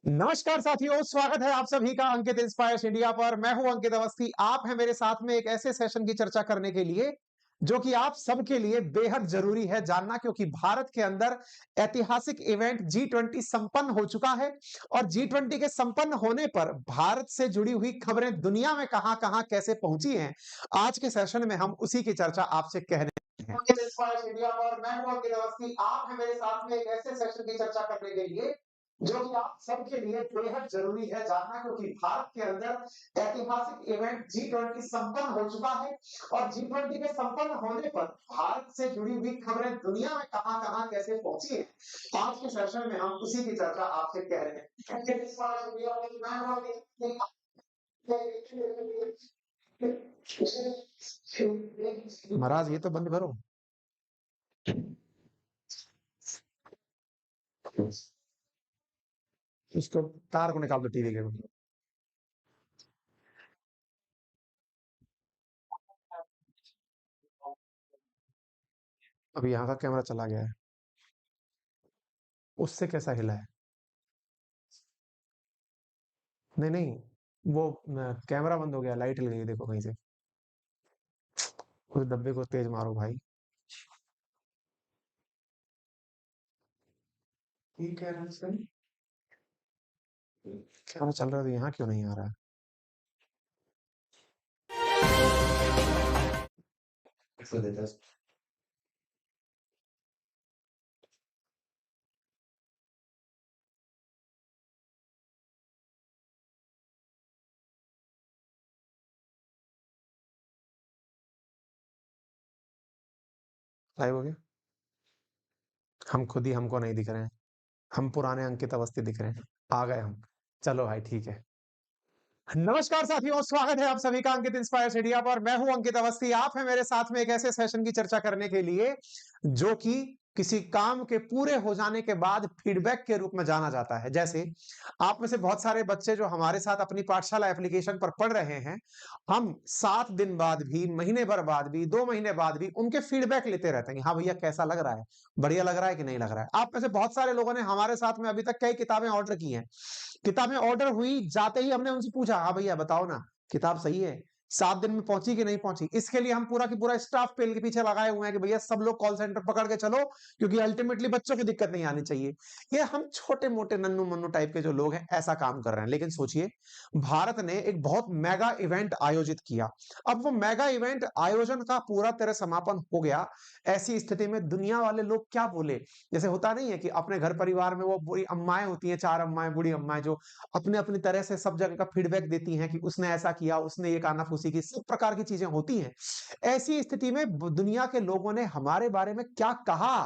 नमस्कार साथियों, स्वागत है आप सभी का अंकित इंस्पायर्स इंडिया पर। मैं हूं अंकित अवस्थी। आप हैं मेरे साथ में एक ऐसे सेशन की चर्चा करने के लिए जो कि आप सबके लिए बेहद जरूरी है जानना, क्योंकि भारत के अंदर ऐतिहासिक इवेंट G20 संपन्न हो चुका है और G20 के संपन्न होने पर भारत से जुड़ी हुई खबरें दुनिया में कहां-कहां कैसे पहुंची हैं, आज के सेशन में हम उसी की चर्चा आपसे कह रहे हैं। अंकित इंस्पायर्स इंडिया पर मैं हूं अंकित अवस्थी। आप हैं मेरे साथ में एक ऐसे सेशन की चर्चा करने के लिए जो कि आप सबके लिए बेहद जरूरी है जानना, क्योंकि भारत के अंदर ऐतिहासिक इवेंट G20 संपन्न हो चुका है और G20 के संपन्न होने पर भारत से जुड़ी हुई खबरें दुनिया में कहां-कहां कैसे पहुंची है, आज के सेशन में हम उसी की चर्चा आपसे कह रहे हैं। महाराज ये तो बंद करो। इसको तार को निकाल दो टीवी के। अभी यहाँ का कैमरा चला गया है, उससे कैसा हिला है? नहीं नहीं, वो कैमरा बंद हो गया, लाइट हिल गई, देखो कहीं से। उस डब्बे को तेज मारो भाई। ठीक कह रहा है सर। कैमरा चल रहा है तो यहाँ क्यों नहीं आ रहा है? इसको देते हैं। लाइव हो गया। हम खुद ही हमको नहीं दिख रहे हैं, हम पुराने अंकित अवस्थी दिख रहे हैं। आ गए हम। चलो भाई ठीक है। नमस्कार साथियों, स्वागत है आप सभी का अंकित इंस्पायर्स इंडिया पर। मैं हूं अंकित अवस्थी। आप हैं मेरे साथ में एक ऐसे सेशन की चर्चा करने के लिए जो कि किसी काम के पूरे हो जाने के बाद फीडबैक के रूप में जाना जाता है। जैसे आप में से बहुत सारे बच्चे जो हमारे साथ अपनी पाठशाला एप्लीकेशन पर पढ़ रहे हैं, हम 7 दिन बाद भी, महीने भर बाद भी, 2 महीने बाद भी उनके फीडबैक लेते रहते हैं। हाँ भैया कैसा लग रहा है, बढ़िया लग रहा है कि नहीं लग रहा है। आप में से बहुत सारे लोगों ने हमारे साथ में अभी तक कई किताबें ऑर्डर की हैं। किताबें ऑर्डर हुई, जाते ही हमने उनसे पूछा, हाँ भैया बताओ ना, किताब सही है, 7 दिन में पहुंची कि नहीं पहुंची। इसके लिए हम पूरा की पूरा स्टाफ पेल के पीछे लगाए हुए हैं कि भैया सब लोग कॉल सेंटर पकड़ के चलो, क्योंकि अल्टीमेटली बच्चों को दिक्कत नहीं आनी चाहिए। ये हम छोटे मोटे नन्नू मन्नू टाइप के जो लोग हैं ऐसा काम कर रहे हैं। लेकिन सोचिए, भारत ने एक बहुत मेगा इवेंट आयोजित किया। अब वो मेगा इवेंट आयोजन का पूरा तरह समापन हो गया। ऐसी स्थिति में दुनिया वाले लोग क्या बोले? जैसे होता नहीं है कि अपने घर परिवार में वो बुरी अम्माएं होती हैं, 4 अम्माएं, बूढ़ी अम्माएं, जो अपने अपनी तरह से सब जगह का फीडबैक देती हैं कि उसने ऐसा किया, उसने ये कानाफूसी की, सब प्रकार की चीजें होती हैं। ऐसी स्थिति में दुनिया के लोगों ने हमारे बारे में क्या कहा,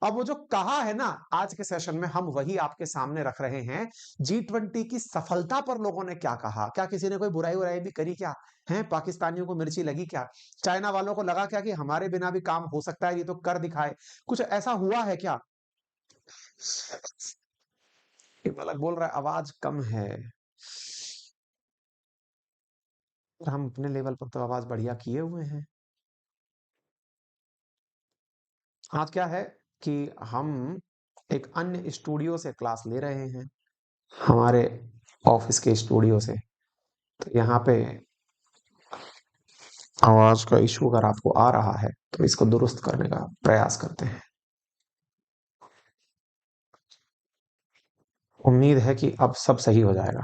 अब वो जो कहा है ना, आज के सेशन में हम वही आपके सामने रख रहे हैं। G20 की सफलता पर लोगों ने क्या कहा? क्या किसी ने कोई बुराई उराई भी करी क्या? हैं, पाकिस्तानियों को मिर्ची लगी क्या? चाइना वालों को लगा क्या कि हमारे बिना भी काम हो सकता है, ये तो कर दिखाए? कुछ ऐसा हुआ है क्या? पलक बोल रहा है आवाज कम है। हम अपने लेवल पर तो आवाज बढ़िया किए हुए हैं। आज क्या है कि हम एक अन्य स्टूडियो से क्लास ले रहे हैं, हमारे ऑफिस के स्टूडियो से। तो यहाँ पे आवाज का इशू अगर आपको आ रहा है तो इसको दुरुस्त करने का प्रयास करते हैं। उम्मीद है कि अब सब सही हो जाएगा।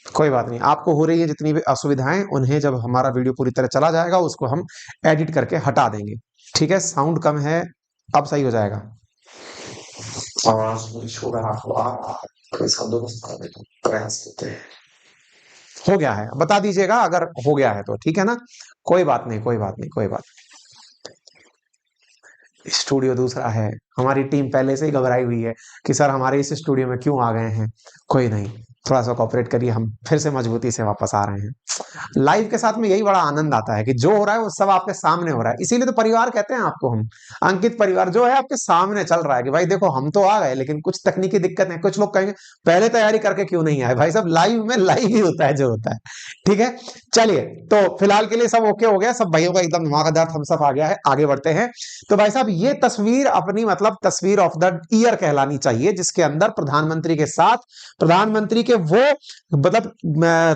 कोई बात नहीं, आपको हो रही है जितनी भी असुविधाएं, उन्हें जब हमारा वीडियो पूरी तरह चला जाएगा उसको हम एडिट करके हटा देंगे। ठीक है, साउंड कम है, अब सही हो जाएगा। आवाज में इशू अगर आपको आ रहा है तो इसका दुरुस्त करने का प्रयास करते हैं। हो गया है, बता दीजिएगा अगर हो गया है तो, ठीक है ना? कोई बात नहीं, कोई बात नहीं, कोई बात नहीं। स्टूडियो दूसरा है, हमारी टीम पहले से ही घबराई हुई है कि सर हमारे इस स्टूडियो में क्यों आ गए हैं। कोई नहीं, थोड़ा सा कॉपरेट करिए, हम फिर से मजबूती से वापस आ रहे हैं। लाइव के साथ में यही बड़ा आनंद आता है कि जो हो रहा है वो सब आपके सामने हो रहा है। इसीलिए तो परिवार कहते हैं आपको हम, अंकित परिवार जो है आपके सामने चल रहा है कि भाई देखो हम तो आ गए, लेकिन कुछ तकनीकी दिक्कत है। कुछ लोग कहेंगे पहले तैयारी करके क्यों नहीं आए? भाई सब लाइव में लाइव ही होता है जो होता है। ठीक है, चलिए, तो फिलहाल के लिए सब ओके हो गया, सब भाइयों का एकदम धमाकेदार थम्स अप आ गया है, आगे बढ़ते हैं। तो भाई साहब ये तस्वीर अपनी मतलब तस्वीर ऑफ द ईयर कहलानी चाहिए, जिसके अंदर प्रधानमंत्री के साथ, प्रधानमंत्री के के वो मतलब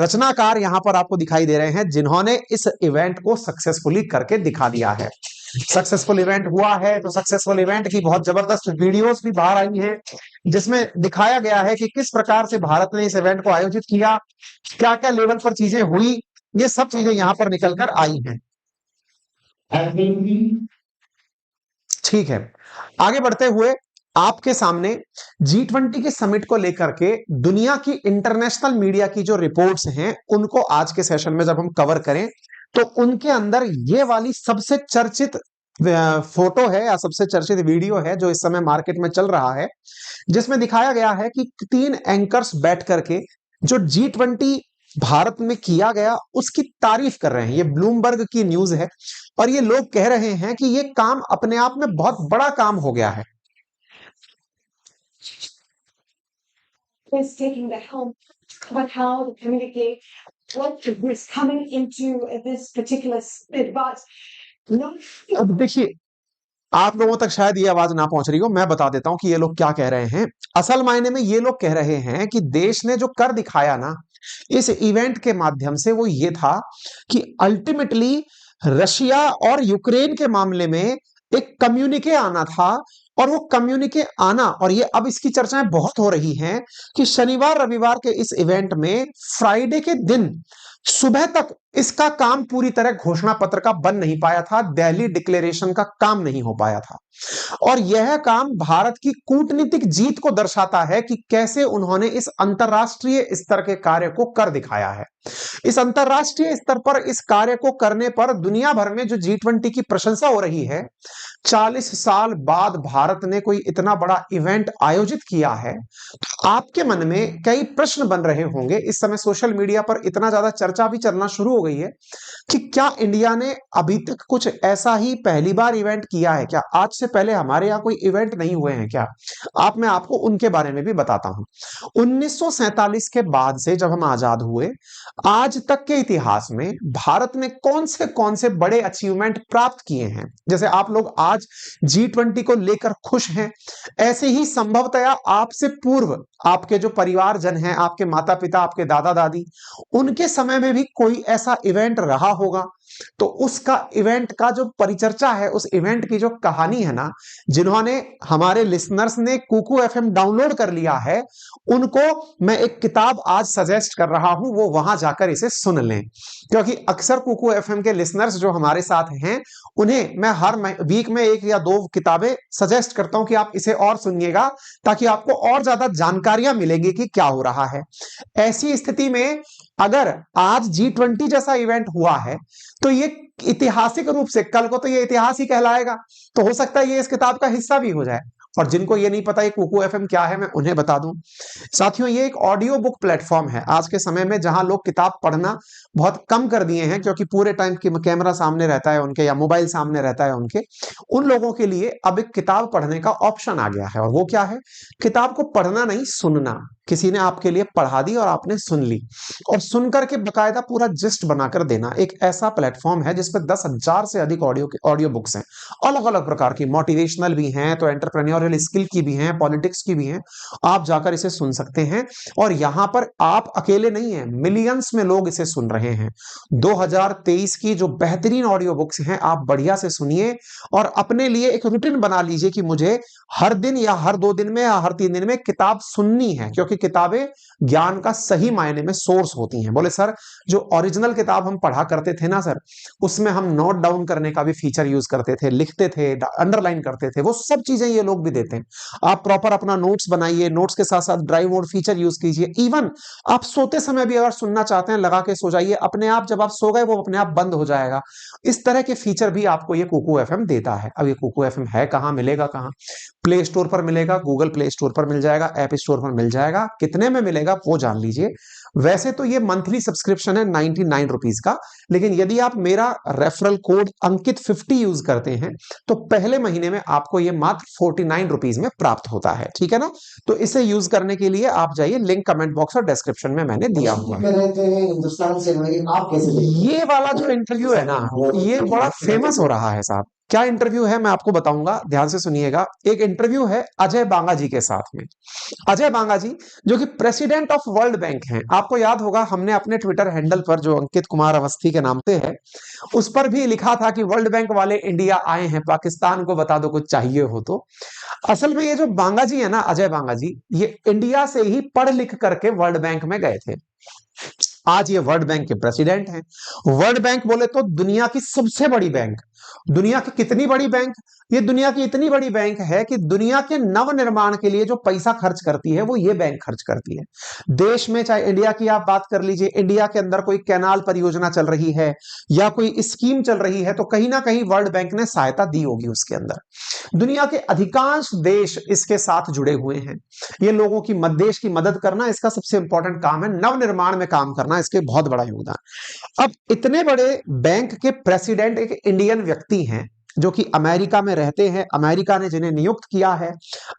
रचनाकार यहां पर आपको दिखाई दे रहे हैं जिन्होंने इस इवेंट को सक्सेसफुली करके दिखा दिया है। सक्सेसफुल इवेंट हुआ है तो सक्सेसफुल इवेंट की बहुत जबरदस्त वीडियोस भी बाहर आई हैं जिसमें दिखाया गया है कि किस प्रकार से भारत ने इस इवेंट को आयोजित किया, क्या क्या लेवल पर चीजें हुई, ये सब चीजें यहां पर निकल कर आई हैं। ठीक है, आगे बढ़ते हुए आपके सामने G20 के समिट को लेकर के दुनिया की इंटरनेशनल मीडिया की जो रिपोर्ट्स हैं उनको आज के सेशन में जब हम कवर करें तो उनके अंदर ये वाली सबसे चर्चित फोटो है या सबसे चर्चित वीडियो है जो इस समय मार्केट में चल रहा है, जिसमें दिखाया गया है कि 3 एंकर्स बैठ करके जो G20 भारत में किया गया उसकी तारीफ कर रहे हैं। ये ब्लूमबर्ग की न्यूज है और ये लोग कह रहे हैं कि ये काम अपने आप में बहुत बड़ा काम हो गया है। is taking the helm, but how to communicate what is coming into this particular split. But no, अब देखिए, आप लोगों तक शायद ये आवाज ना पहुंच रही हो, मैं बता देता हूं कि ये लोग क्या कह रहे हैं। असल मायने में ये लोग कह रहे हैं कि देश ने जो कर दिखाया ना इस इवेंट के माध्यम से वो ये था कि अल्टीमेटली रशिया और यूक्रेन के मामले में एक कम्युनिके आना था और वो कम्युनिके आना, और ये अब इसकी चर्चाएं बहुत हो रही हैं कि शनिवार रविवार के इस इवेंट में फ्राइडे के दिन सुबह तक इसका काम पूरी तरह घोषणा पत्र का बन नहीं पाया था, दिल्ली डिक्लेरेशन का काम नहीं हो पाया था। और यह काम भारत की कूटनीतिक जीत को दर्शाता है कि कैसे उन्होंने इस अंतरराष्ट्रीय स्तर के कार्य को कर दिखाया है। इस अंतरराष्ट्रीय स्तर पर इस कार्य को करने पर दुनिया भर में जो G20 की प्रशंसा हो रही है, 40 साल बाद भारत ने कोई इतना बड़ा इवेंट आयोजित किया है, तो आपके मन में कई प्रश्न बन रहे होंगे। इस समय सोशल मीडिया पर इतना ज्यादा चर्चा भी चलना शुरू हो गई है कि क्या इंडिया ने अभी तक कुछ ऐसा ही पहली बार इवेंट किया है क्या? आज से पहले हमारे यहाँ कोई इवेंट नहीं हुए हैं क्या? मैं आपको उनके बारे में भी बताता हूं। 1947 के बाद से जब हम आजाद हुए आज तक के इतिहास में भारत ने कौन से बड़े अचीवमेंट प्राप्त किए हैं? जैसे आप लोग आज G20 को लेकर खुश हैं, ऐसे ही संभवतया आपसे पूर्व आपके जो परिवारजन हैं, आपके माता पिता, आपके दादा दादी, उनके समय में भी कोई ऐसा इवेंट रहा होगा। तो उसका इवेंट का जो परिचर्चा है, उस इवेंट की जो कहानी है ना, जिन्होंने हमारे लिसनर्स ने कुकू एफएम डाउनलोड कर लिया है, उनको मैं एक किताब आज सजेस्ट कर रहा हूं, वो वहां जाकर इसे सुन लें। क्योंकि अक्सर कुकू एफएम के लिसनर्स जो हमारे साथ हैं, उन्हें मैं हर वीक में 1 या 2 किताबें सजेस्ट करता हूं कि आप इसे और सुनिएगा, ताकि आपको और ज्यादा जानकारियां मिलेंगी कि क्या हो रहा है। ऐसी स्थिति में अगर आज G20 जैसा इवेंट हुआ है तो ये ऐतिहासिक रूप से कल को तो ये इतिहास ही कहलाएगा, तो हो सकता है ये इस किताब का हिस्सा भी हो जाए। और जिनको ये नहीं पता ये कुकू एफएम क्या है, मैं उन्हें बता दूं। साथियों, ये एक ऑडियो बुक प्लेटफॉर्म है आज के समय में, जहां लोग किताब पढ़ना बहुत कम कर दिए हैं, क्योंकि पूरे टाइम कैमरा सामने रहता है उनके या मोबाइल सामने रहता है उनके। उन लोगों के लिए अब एक किताब पढ़ने का ऑप्शन आ गया है, और वो क्या है? किताब को पढ़ना नहीं, सुनना। किसी ने आपके लिए पढ़ा दी और आपने सुन ली, और सुनकर के बकायदा पूरा जिस्ट बनाकर देना। एक ऐसा प्लेटफॉर्म है जिसपे 10,000 से अधिक ऑडियो बुक्स हैं, अलग अलग प्रकार की, मोटिवेशनल भी हैं, तो एंटरप्रेन्योरियल स्किल की भी हैं, पॉलिटिक्स की भी हैं। आप जाकर इसे सुन सकते हैं, और यहां पर आप अकेले नहीं हैं, मिलियंस में लोग इसे सुन रहे हैं। 2023 की जो बेहतरीन ऑडियो बुक्स हैं, आप बढ़िया से सुनिए और अपने लिए एक रूटीन बना लीजिए कि मुझे हर दिन या हर 2 दिन में या हर 3 दिन में किताब सुननी है, क्योंकि किताबें ज्ञान का सही मायने में सोर्स होती हैं। बोले सर, जो ओरिजिनल किताब हम पढ़ा करते थे ना सर, उसमें हम नोट डाउन करने का भी फीचर यूज करते थे, लिखते थे, अंडरलाइन करते थे, वो सब चीजें ये लोग भी देते हैं। आप प्रॉपर अपना नोट्स बनाइए, नोट्स के साथ साथ ड्राइव मोड फीचर यूज कीजिए। इवन आप सोते समय भी अगर सुनना चाहते हैं, लगा के सो जाइए, अपने आप जब आप सो गए वो अपने आप बंद हो जाएगा। इस तरह के फीचर भी आपको ये कुकू एफएम देता है। अब ये कुकू एफएम है कहां, मिलेगा कहां? प्ले स्टोर पर मिलेगा, गूगल प्ले स्टोर पर मिल जाएगा, ऐप स्टोर पर मिल जाएगा। कितने में मिलेगा वो जान लीजिए। वैसे तो ये मंथली सब्सक्रिप्शन है 99 रुपीज का, लेकिन यदि आप मेरा रेफरल कोड अंकित 50 यूज करते हैं तो पहले महीने में आपको ये मात्र 49 रुपीज में प्राप्त होता है। ठीक है ना? तो इसे यूज करने के लिए आप जाइए, लिंक कमेंट बॉक्स और डिस्क्रिप्शन में मैंने दिया हुआ है। हिंदुस्तान से आप कैसे? ये वाला जो इंटरव्यू है ना, ये बड़ा फेमस हो रहा है साहब। क्या इंटरव्यू है मैं आपको बताऊंगा, ध्यान से सुनिएगा। एक इंटरव्यू है अजय बांगा जी के साथ में। अजय बांगा जी जो कि प्रेसिडेंट ऑफ वर्ल्ड बैंक हैं। आपको याद होगा हमने अपने ट्विटर हैंडल पर जो अंकित कुमार अवस्थी के नाम से है उस पर भी लिखा था कि वर्ल्ड बैंक वाले इंडिया आए हैं, पाकिस्तान को बता दो कुछ चाहिए हो तो। असल में ये जो बांगा जी है ना, अजय बांगा जी, ये इंडिया से ही पढ़ लिख करके वर्ल्ड बैंक में गए थे। आज ये वर्ल्ड बैंक के प्रेसिडेंट हैं। वर्ल्ड बैंक बोले तो दुनिया की सबसे बड़ी बैंक। दुनिया की कितनी बड़ी बैंक? ये दुनिया की इतनी बड़ी बैंक है कि दुनिया के नव निर्माण के लिए जो पैसा खर्च करती है वो ये बैंक खर्च करती है। देश में चाहे इंडिया की आप बात कर लीजिए, इंडिया के अंदर कोई कैनाल परियोजना चल रही है या कोई स्कीम चल रही है तो कहीं ना कहीं वर्ल्ड बैंक ने सहायता दी होगी उसके अंदर। दुनिया के अधिकांश देश इसके साथ जुड़े हुए हैं। ये लोगों की देश की मदद करना इसका सबसे इंपॉर्टेंट काम है, नव निर्माण में काम करना इसके बहुत बड़ा योगदान। अब इतने बड़े बैंक के प्रेसिडेंट एक इंडियन व्यक्ति हैं जो कि अमेरिका में रहते हैं, अमेरिका ने जिन्हें नियुक्त किया है,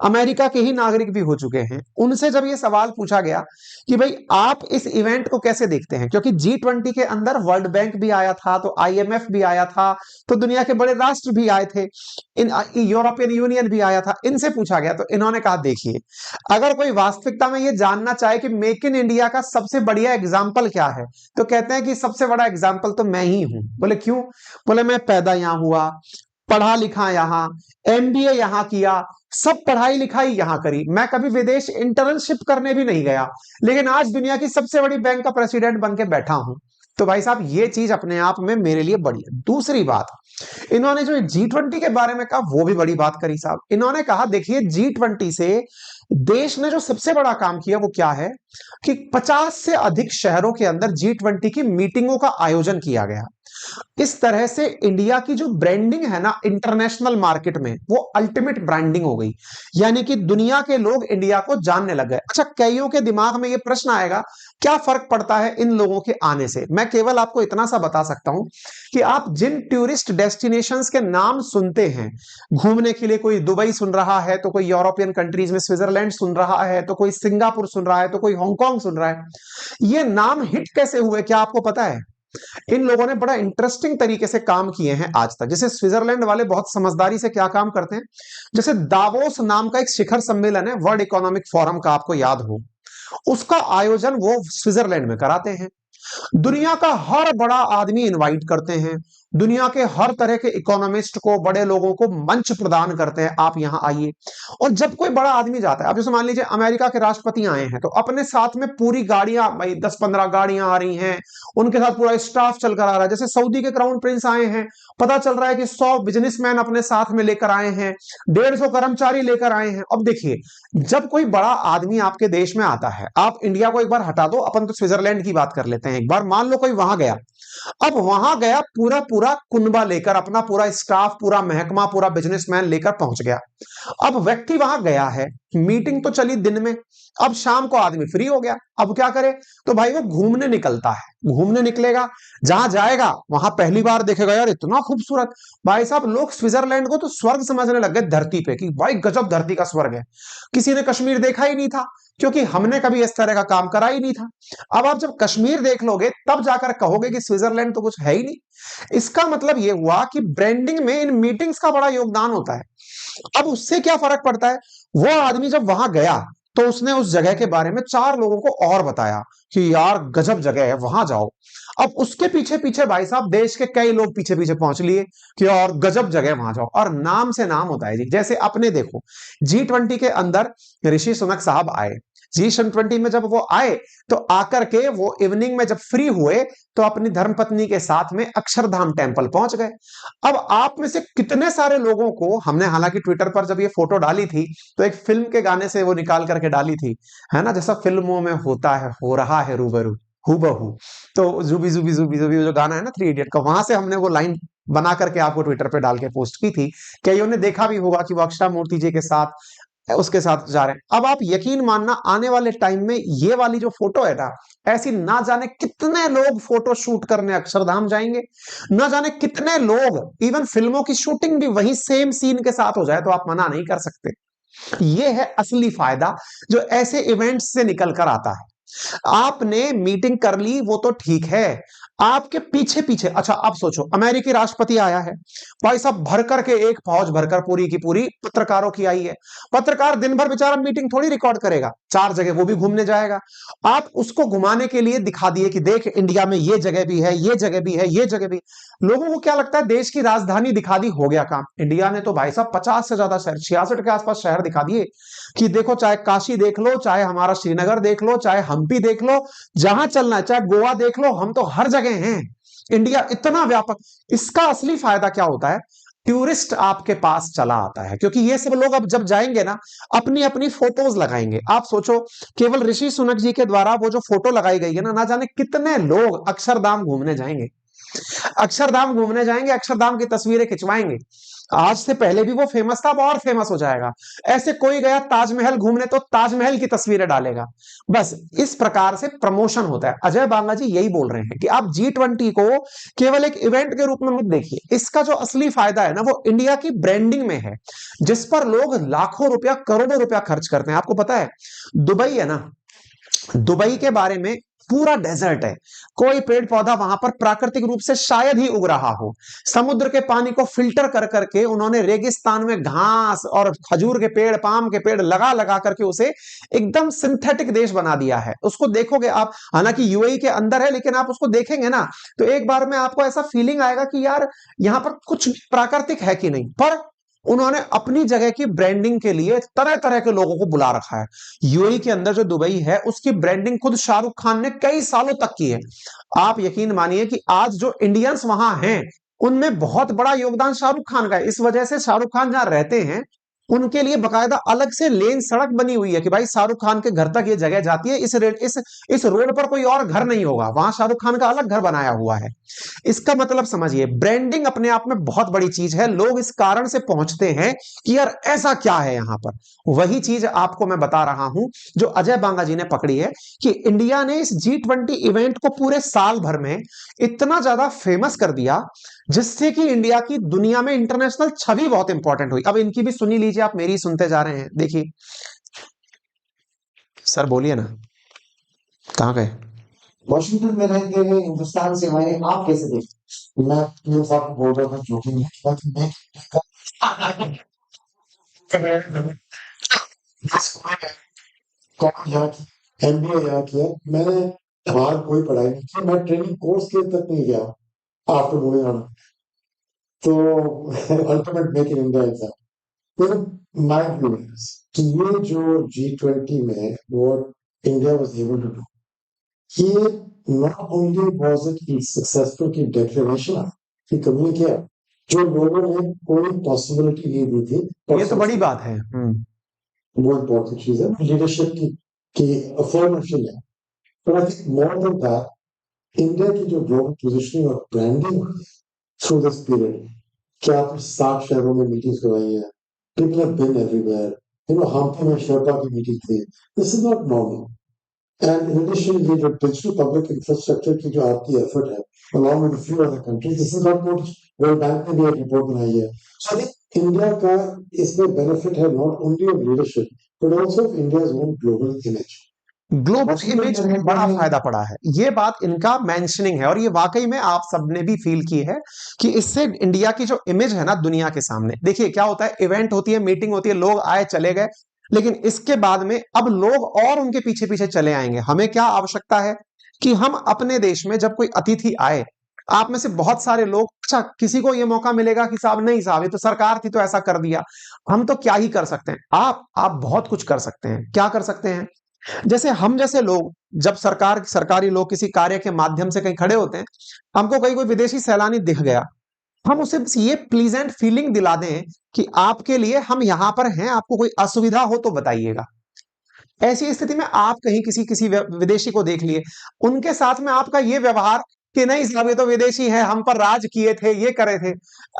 अमेरिका के ही नागरिक भी हो चुके हैं। उनसे जब ये सवाल पूछा गया कि भाई आप इस इवेंट को कैसे देखते हैं, क्योंकि G20 के अंदर वर्ल्ड बैंक भी आया था, तो IMF भी आया था, तो दुनिया के बड़े राष्ट्र भी आए थे, यूरोपियन यूनियन भी आया था, इनसे पूछा गया तो इन्होंने कहा देखिए, अगर कोई वास्तविकता में ये जानना चाहे कि मेक इन इंडिया का सबसे बढ़िया एग्जाम्पल क्या है तो कहते हैं कि सबसे बड़ा एग्जाम्पल तो मैं ही हूं। बोले क्यों? बोले मैं पैदा यहां हुआ, पढ़ा लिखा यहां, MBA यहां किया, सब पढ़ाई लिखाई यहां करी, मैं कभी विदेश इंटर्नशिप करने भी नहीं गया, लेकिन आज दुनिया की सबसे बड़ी बैंक का प्रेसिडेंट बन के बैठा हूं। तो भाई साहब ये चीज अपने आप में मेरे लिए बड़ी है। दूसरी बात, इन्होंने जो G20 के बारे में कहा वो भी बड़ी बात करी साहब। इन्होंने कहा देखिए G20 से देश ने जो सबसे बड़ा काम किया वो क्या है कि 50 से अधिक शहरों के अंदर G20 की मीटिंगों का आयोजन किया गया। इस तरह से इंडिया की जो ब्रांडिंग है ना इंटरनेशनल मार्केट में, वो अल्टीमेट ब्रांडिंग हो गई, यानी कि दुनिया के लोग इंडिया को जानने लग गए। अच्छा, कईयों के दिमाग में ये प्रश्न आएगा क्या फर्क पड़ता है इन लोगों के आने से? मैं केवल आपको इतना सा बता सकता हूं कि आप जिन टूरिस्ट डेस्टिनेशंस के नाम सुनते हैं घूमने के लिए, कोई दुबई सुन रहा है तो कोई यूरोपियन कंट्रीज में स्विट्जरलैंड सुन रहा है, तो कोई सिंगापुर सुन रहा है, तो कोई हांगकांग सुन रहा है, ये नाम हिट कैसे हुए क्या आपको पता है? इन लोगों ने बड़ा इंटरेस्टिंग तरीके से काम किए हैं आज तक। जैसे स्विट्जरलैंड वाले बहुत समझदारी से क्या काम करते हैं, जैसे दावोस नाम का एक शिखर सम्मेलन है वर्ल्ड इकोनॉमिक फोरम का, आपको याद हो, उसका आयोजन वो स्विट्जरलैंड में कराते हैं। दुनिया का हर बड़ा आदमी इनवाइट करते हैं, दुनिया के हर तरह के इकोनॉमिस्ट को, बड़े लोगों को मंच प्रदान करते हैं, आप यहां आइए। और जब कोई बड़ा आदमी जाता है, अब जैसे मान लीजिए अमेरिका के राष्ट्रपति आए हैं तो अपने साथ में पूरी गाड़ियां, भाई 10-15 गाड़ियां आ रही हैं, उनके साथ पूरा स्टाफ चलकर आ रहा है। जैसे सऊदी के क्राउन प्रिंस आए हैं, पता चल रहा है कि 100 बिजनेसमैन अपने साथ में लेकर आए हैं, 150 कर्मचारी लेकर आए हैं। अब देखिए, जब कोई बड़ा आदमी आपके देश में आता है, आप इंडिया को एक बार हटा दो, अपन तो स्विट्जरलैंड की बात कर लेते हैं एक बार, मान लो कोई वहां गया, अब वहां गया पूरा पूरा कुनबा लेकर, अपना पूरा स्टाफ, पूरा महकमा, पूरा बिजनेसमैन लेकर पहुंच गया। अब व्यक्ति वहां गया है, मीटिंग तो चली दिन में, अब शाम को आदमी फ्री हो गया, अब क्या करे? तो भाई वो घूमने निकलता है। घूमने निकलेगा, जहां जाएगा वहां पहली बार देखेगा यार इतना खूबसूरत, भाई साहब लोग स्विट्जरलैंड को तो स्वर्ग समझने लग गए धरती पे, कि भाई गजब धरती का स्वर्ग है। किसी ने कश्मीर देखा ही नहीं था, क्योंकि हमने कभी इस तरह का काम करा ही नहीं था। अब आप जब कश्मीर देख लोगे तब जाकर कहोगे कि स्विट्जरलैंड तो कुछ है ही नहीं। इसका मतलब यह हुआ कि ब्रांडिंग में इन मीटिंग्स का बड़ा योगदान होता है। अब उससे क्या फर्क पड़ता है, वो आदमी जब वहां गया तो उसने उस जगह के बारे में 4 लोगों को और बताया कि यार गजब जगह है, वहां जाओ। अब उसके पीछे पीछे भाई साहब देश के कई लोग पीछे पीछे पहुंच लिए कि और गजब जगह, वहां जाओ। और नाम से नाम होता है जी। जैसे अपने देखो G20 के अंदर ऋषि सुनक साहब आए, G20 में जब वो आए तो आकर के वो इवनिंग में जब फ्री हुए तो अपनी धर्मपत्नी के साथ में अक्षरधाम टेम्पल पहुंच गए। अब आप में से कितने सारे लोगों को हमने, हालांकि ट्विटर पर जब ये फोटो डाली थी तो एक फिल्म के गाने से वो निकाल करके डाली थी, है ना, जैसा फिल्मों में होता है, हो रहा है रूबरू हूबहू। तो जुबी जुबी जुबी जुबी जो गाना है ना 3 इडियट का, वहां से हमने वो लाइन बना करके आपको ट्विटर पे डाल के पोस्ट की थी। कईयों ने देखा भी होगा कि वो अक्षरा मूर्ति जी के साथ, उसके साथ जा रहे हैं। अब आप यकीन मानना, आने वाले टाइम में ये वाली जो फोटो है ना, ऐसी ना जाने कितने लोग फोटो शूट करने अक्षरधाम जाएंगे, ना जाने कितने लोग, इवन फिल्मों की शूटिंग भी वही सेम सीन के साथ हो जाए तो आप मना नहीं कर सकते। ये है असली फायदा जो ऐसे इवेंट्स से निकल कर आता है। आपने मीटिंग कर ली वो तो ठीक है, आपके पीछे पीछे। अच्छा आप सोचो, अमेरिकी राष्ट्रपति आया है भाई साहब, भर करके एक फौज भरकर पूरी की पूरी पत्रकारों की आई है। पत्रकार दिन भर बेचारा मीटिंग थोड़ी रिकॉर्ड करेगा, 4 जगह वो भी घूमने जाएगा। आप उसको घुमाने के लिए दिखा दिए कि देख इंडिया में ये जगह भी है, ये जगह भी है, ये जगह भी। लोगों को क्या लगता है, देश की राजधानी दिखा दी, हो गया काम। इंडिया ने तो भाई साहब 50 से ज्यादा शहर, 66 के आसपास शहर दिखा दिए कि देखो, चाहे काशी देख लो, चाहे हमारा श्रीनगर देख लो, चाहे हम्पी देख लो, जहां चलना है, चाहे गोवा देख लो, हम तो हर जगह हैं। इंडिया इतना व्यापक। इसका असली फायदा क्या होता है, टूरिस्ट आपके पास चला आता है, क्योंकि ये सब लोग अब जब जाएंगे ना, अपनी अपनी फोटोज लगाएंगे। आप सोचो, केवल ऋषि सुनक जी के द्वारा वो जो फोटो लगाई गई है ना जाने कितने लोग अक्षरधाम घूमने जाएंगे, अक्षरधाम घूमने जाएंगे, अक्षरधाम की तस्वीरें खिंचवाएंगे। आज से पहले भी वो फेमस था, अब और फेमस हो जाएगा। ऐसे कोई गया ताजमहल घूमने तो ताजमहल की तस्वीरें डालेगा। बस इस प्रकार से प्रमोशन होता है। अजय बांगा जी यही बोल रहे हैं कि आप G20 को केवल एक इवेंट के रूप में मत देखिए, इसका जो असली फायदा है ना वो इंडिया की ब्रांडिंग में है, जिस पर लोग लाखों रुपया, करोड़ों रुपया खर्च करते हैं। आपको पता है दुबई है ना, दुबई के बारे में पूरा डेजर्ट है, कोई पेड़ पौधा वहां पर प्राकृतिक रूप से शायद ही उग रहा हो। समुद्र के पानी को फिल्टर कर करके उन्होंने रेगिस्तान में घास और खजूर के पेड़, पाम के पेड़ लगा लगा करके उसे एकदम सिंथेटिक देश बना दिया है। उसको देखोगे आप, हालांकि यूएई के अंदर है, लेकिन आप उसको देखेंगे ना तो एक बार में आपको ऐसा फीलिंग आएगा कि यार यहां पर कुछ प्राकृतिक है कि नहीं। पर उन्होंने अपनी जगह की ब्रांडिंग के लिए तरह तरह के लोगों को बुला रखा है। यूएई के अंदर जो दुबई है उसकी ब्रांडिंग खुद शाहरुख खान ने कई सालों तक की है। आप यकीन मानिए कि आज जो इंडियंस वहां हैं उनमें बहुत बड़ा योगदान शाहरुख खान का है। इस वजह से शाहरुख खान जहां रहते हैं उनके लिए बकायदा अलग से लेन सड़क बनी हुई है कि भाई शाहरुख खान के घर तक ये जगह जाती है, इस रोड पर कोई और घर नहीं होगा, वहां शाहरुख खान का अलग घर बनाया हुआ है। इसका मतलब समझिए, ब्रांडिंग अपने आप में बहुत बड़ी चीज है। लोग इस कारण से पहुंचते हैं कि यार ऐसा क्या है यहां पर। वही चीज आपको मैं बता रहा हूं जो अजय बांगा जी ने पकड़ी है कि इंडिया ने इस G20 इवेंट को पूरे साल भर में इतना ज्यादा फेमस कर दिया, जिससे कि इंडिया की दुनिया में इंटरनेशनल छवि बहुत इंपॉर्टेंट हुई। अब इनकी भी सुनी लीजिए, आप मेरी सुनते जा रहे हैं। देखिए सर बोलिए ना, कहां गए? वॉशिंगटन में रहते हुए हिंदुस्तान से आए आप कैसे देखते? मैं ये साहब बोल रहा था जो कि नहीं किया कि मैं MBA यहाँ किया। मैंने बाहर कोई पढ़ाई नहीं की, मैं ट्रेनिंग कोर्स के तक नहीं गया आफ्टर मूविंग ऑन। तो ultimate make in India exam. फिर माय व्यू इज कि ये जो G20 में what India was able to do, ये not only was it successful की declaration की कम्युनिकेट जो लोगों ने कोई पॉसिबिलिटी नहीं दी थी, ये तो बड़ी बात है। वो इम्पोर्टेंट चीज है लीडरशिप की अफर्मेशन है। पर I think more than that India की जो ग्लोबल पोजीशनिंग और ब्रांडिंग थ्रू दिस पीरियड, क्या आप 60 शहरों में मीटिंग्स करवाई है, people have been everywhere, Hampi में शेरपा की मीटिंग थी। This is not normal. And in addition, ये जो digital public infrastructure की जो आपकी effort है, along with a few other countries, this is not what World Bank ने भी एक report बनाई है। So I think India का इसमें benefit है not only of leadership, but also of India's own global image। Global image में बड़ा फायदा पड़ा है, ये बात इनका मेंशनिंग है, और ये वाकई में आप सबने भी फील की है कि इससे इंडिया की जो इमेज है ना दुनिया के सामने। देखिए क्या होता है, इवेंट होती है, मीटिंग होती है, लोग आए चले गए, लेकिन इसके बाद में अब लोग और उनके पीछे पीछे चले आएंगे। हमें क्या आवश्यकता है कि हम अपने देश में जब कोई अतिथि आए, आप में से बहुत सारे लोग, अच्छा किसी को यह मौका मिलेगा कि साहब नहीं साहब ये तो सरकार थी तो ऐसा कर दिया, हम तो क्या ही कर सकते हैं। आप बहुत कुछ कर सकते हैं। क्या कर सकते हैं? जैसे हम जैसे लोग जब सरकारी लोग किसी कार्य के माध्यम से कहीं खड़े होते हैं, हमको कहीं कोई विदेशी सैलानी दिख गया, हम उसे ये प्लीजेंट फीलिंग दिला दें कि आपके लिए हम यहां पर हैं, आपको कोई असुविधा हो तो बताइएगा। ऐसी स्थिति में आप कहीं किसी किसी विदेशी को देख लिए, उनके साथ में आपका ये व्यवहार कि नहीं साहब ये तो विदेशी है, हम पर राज किए थे, ये करे थे।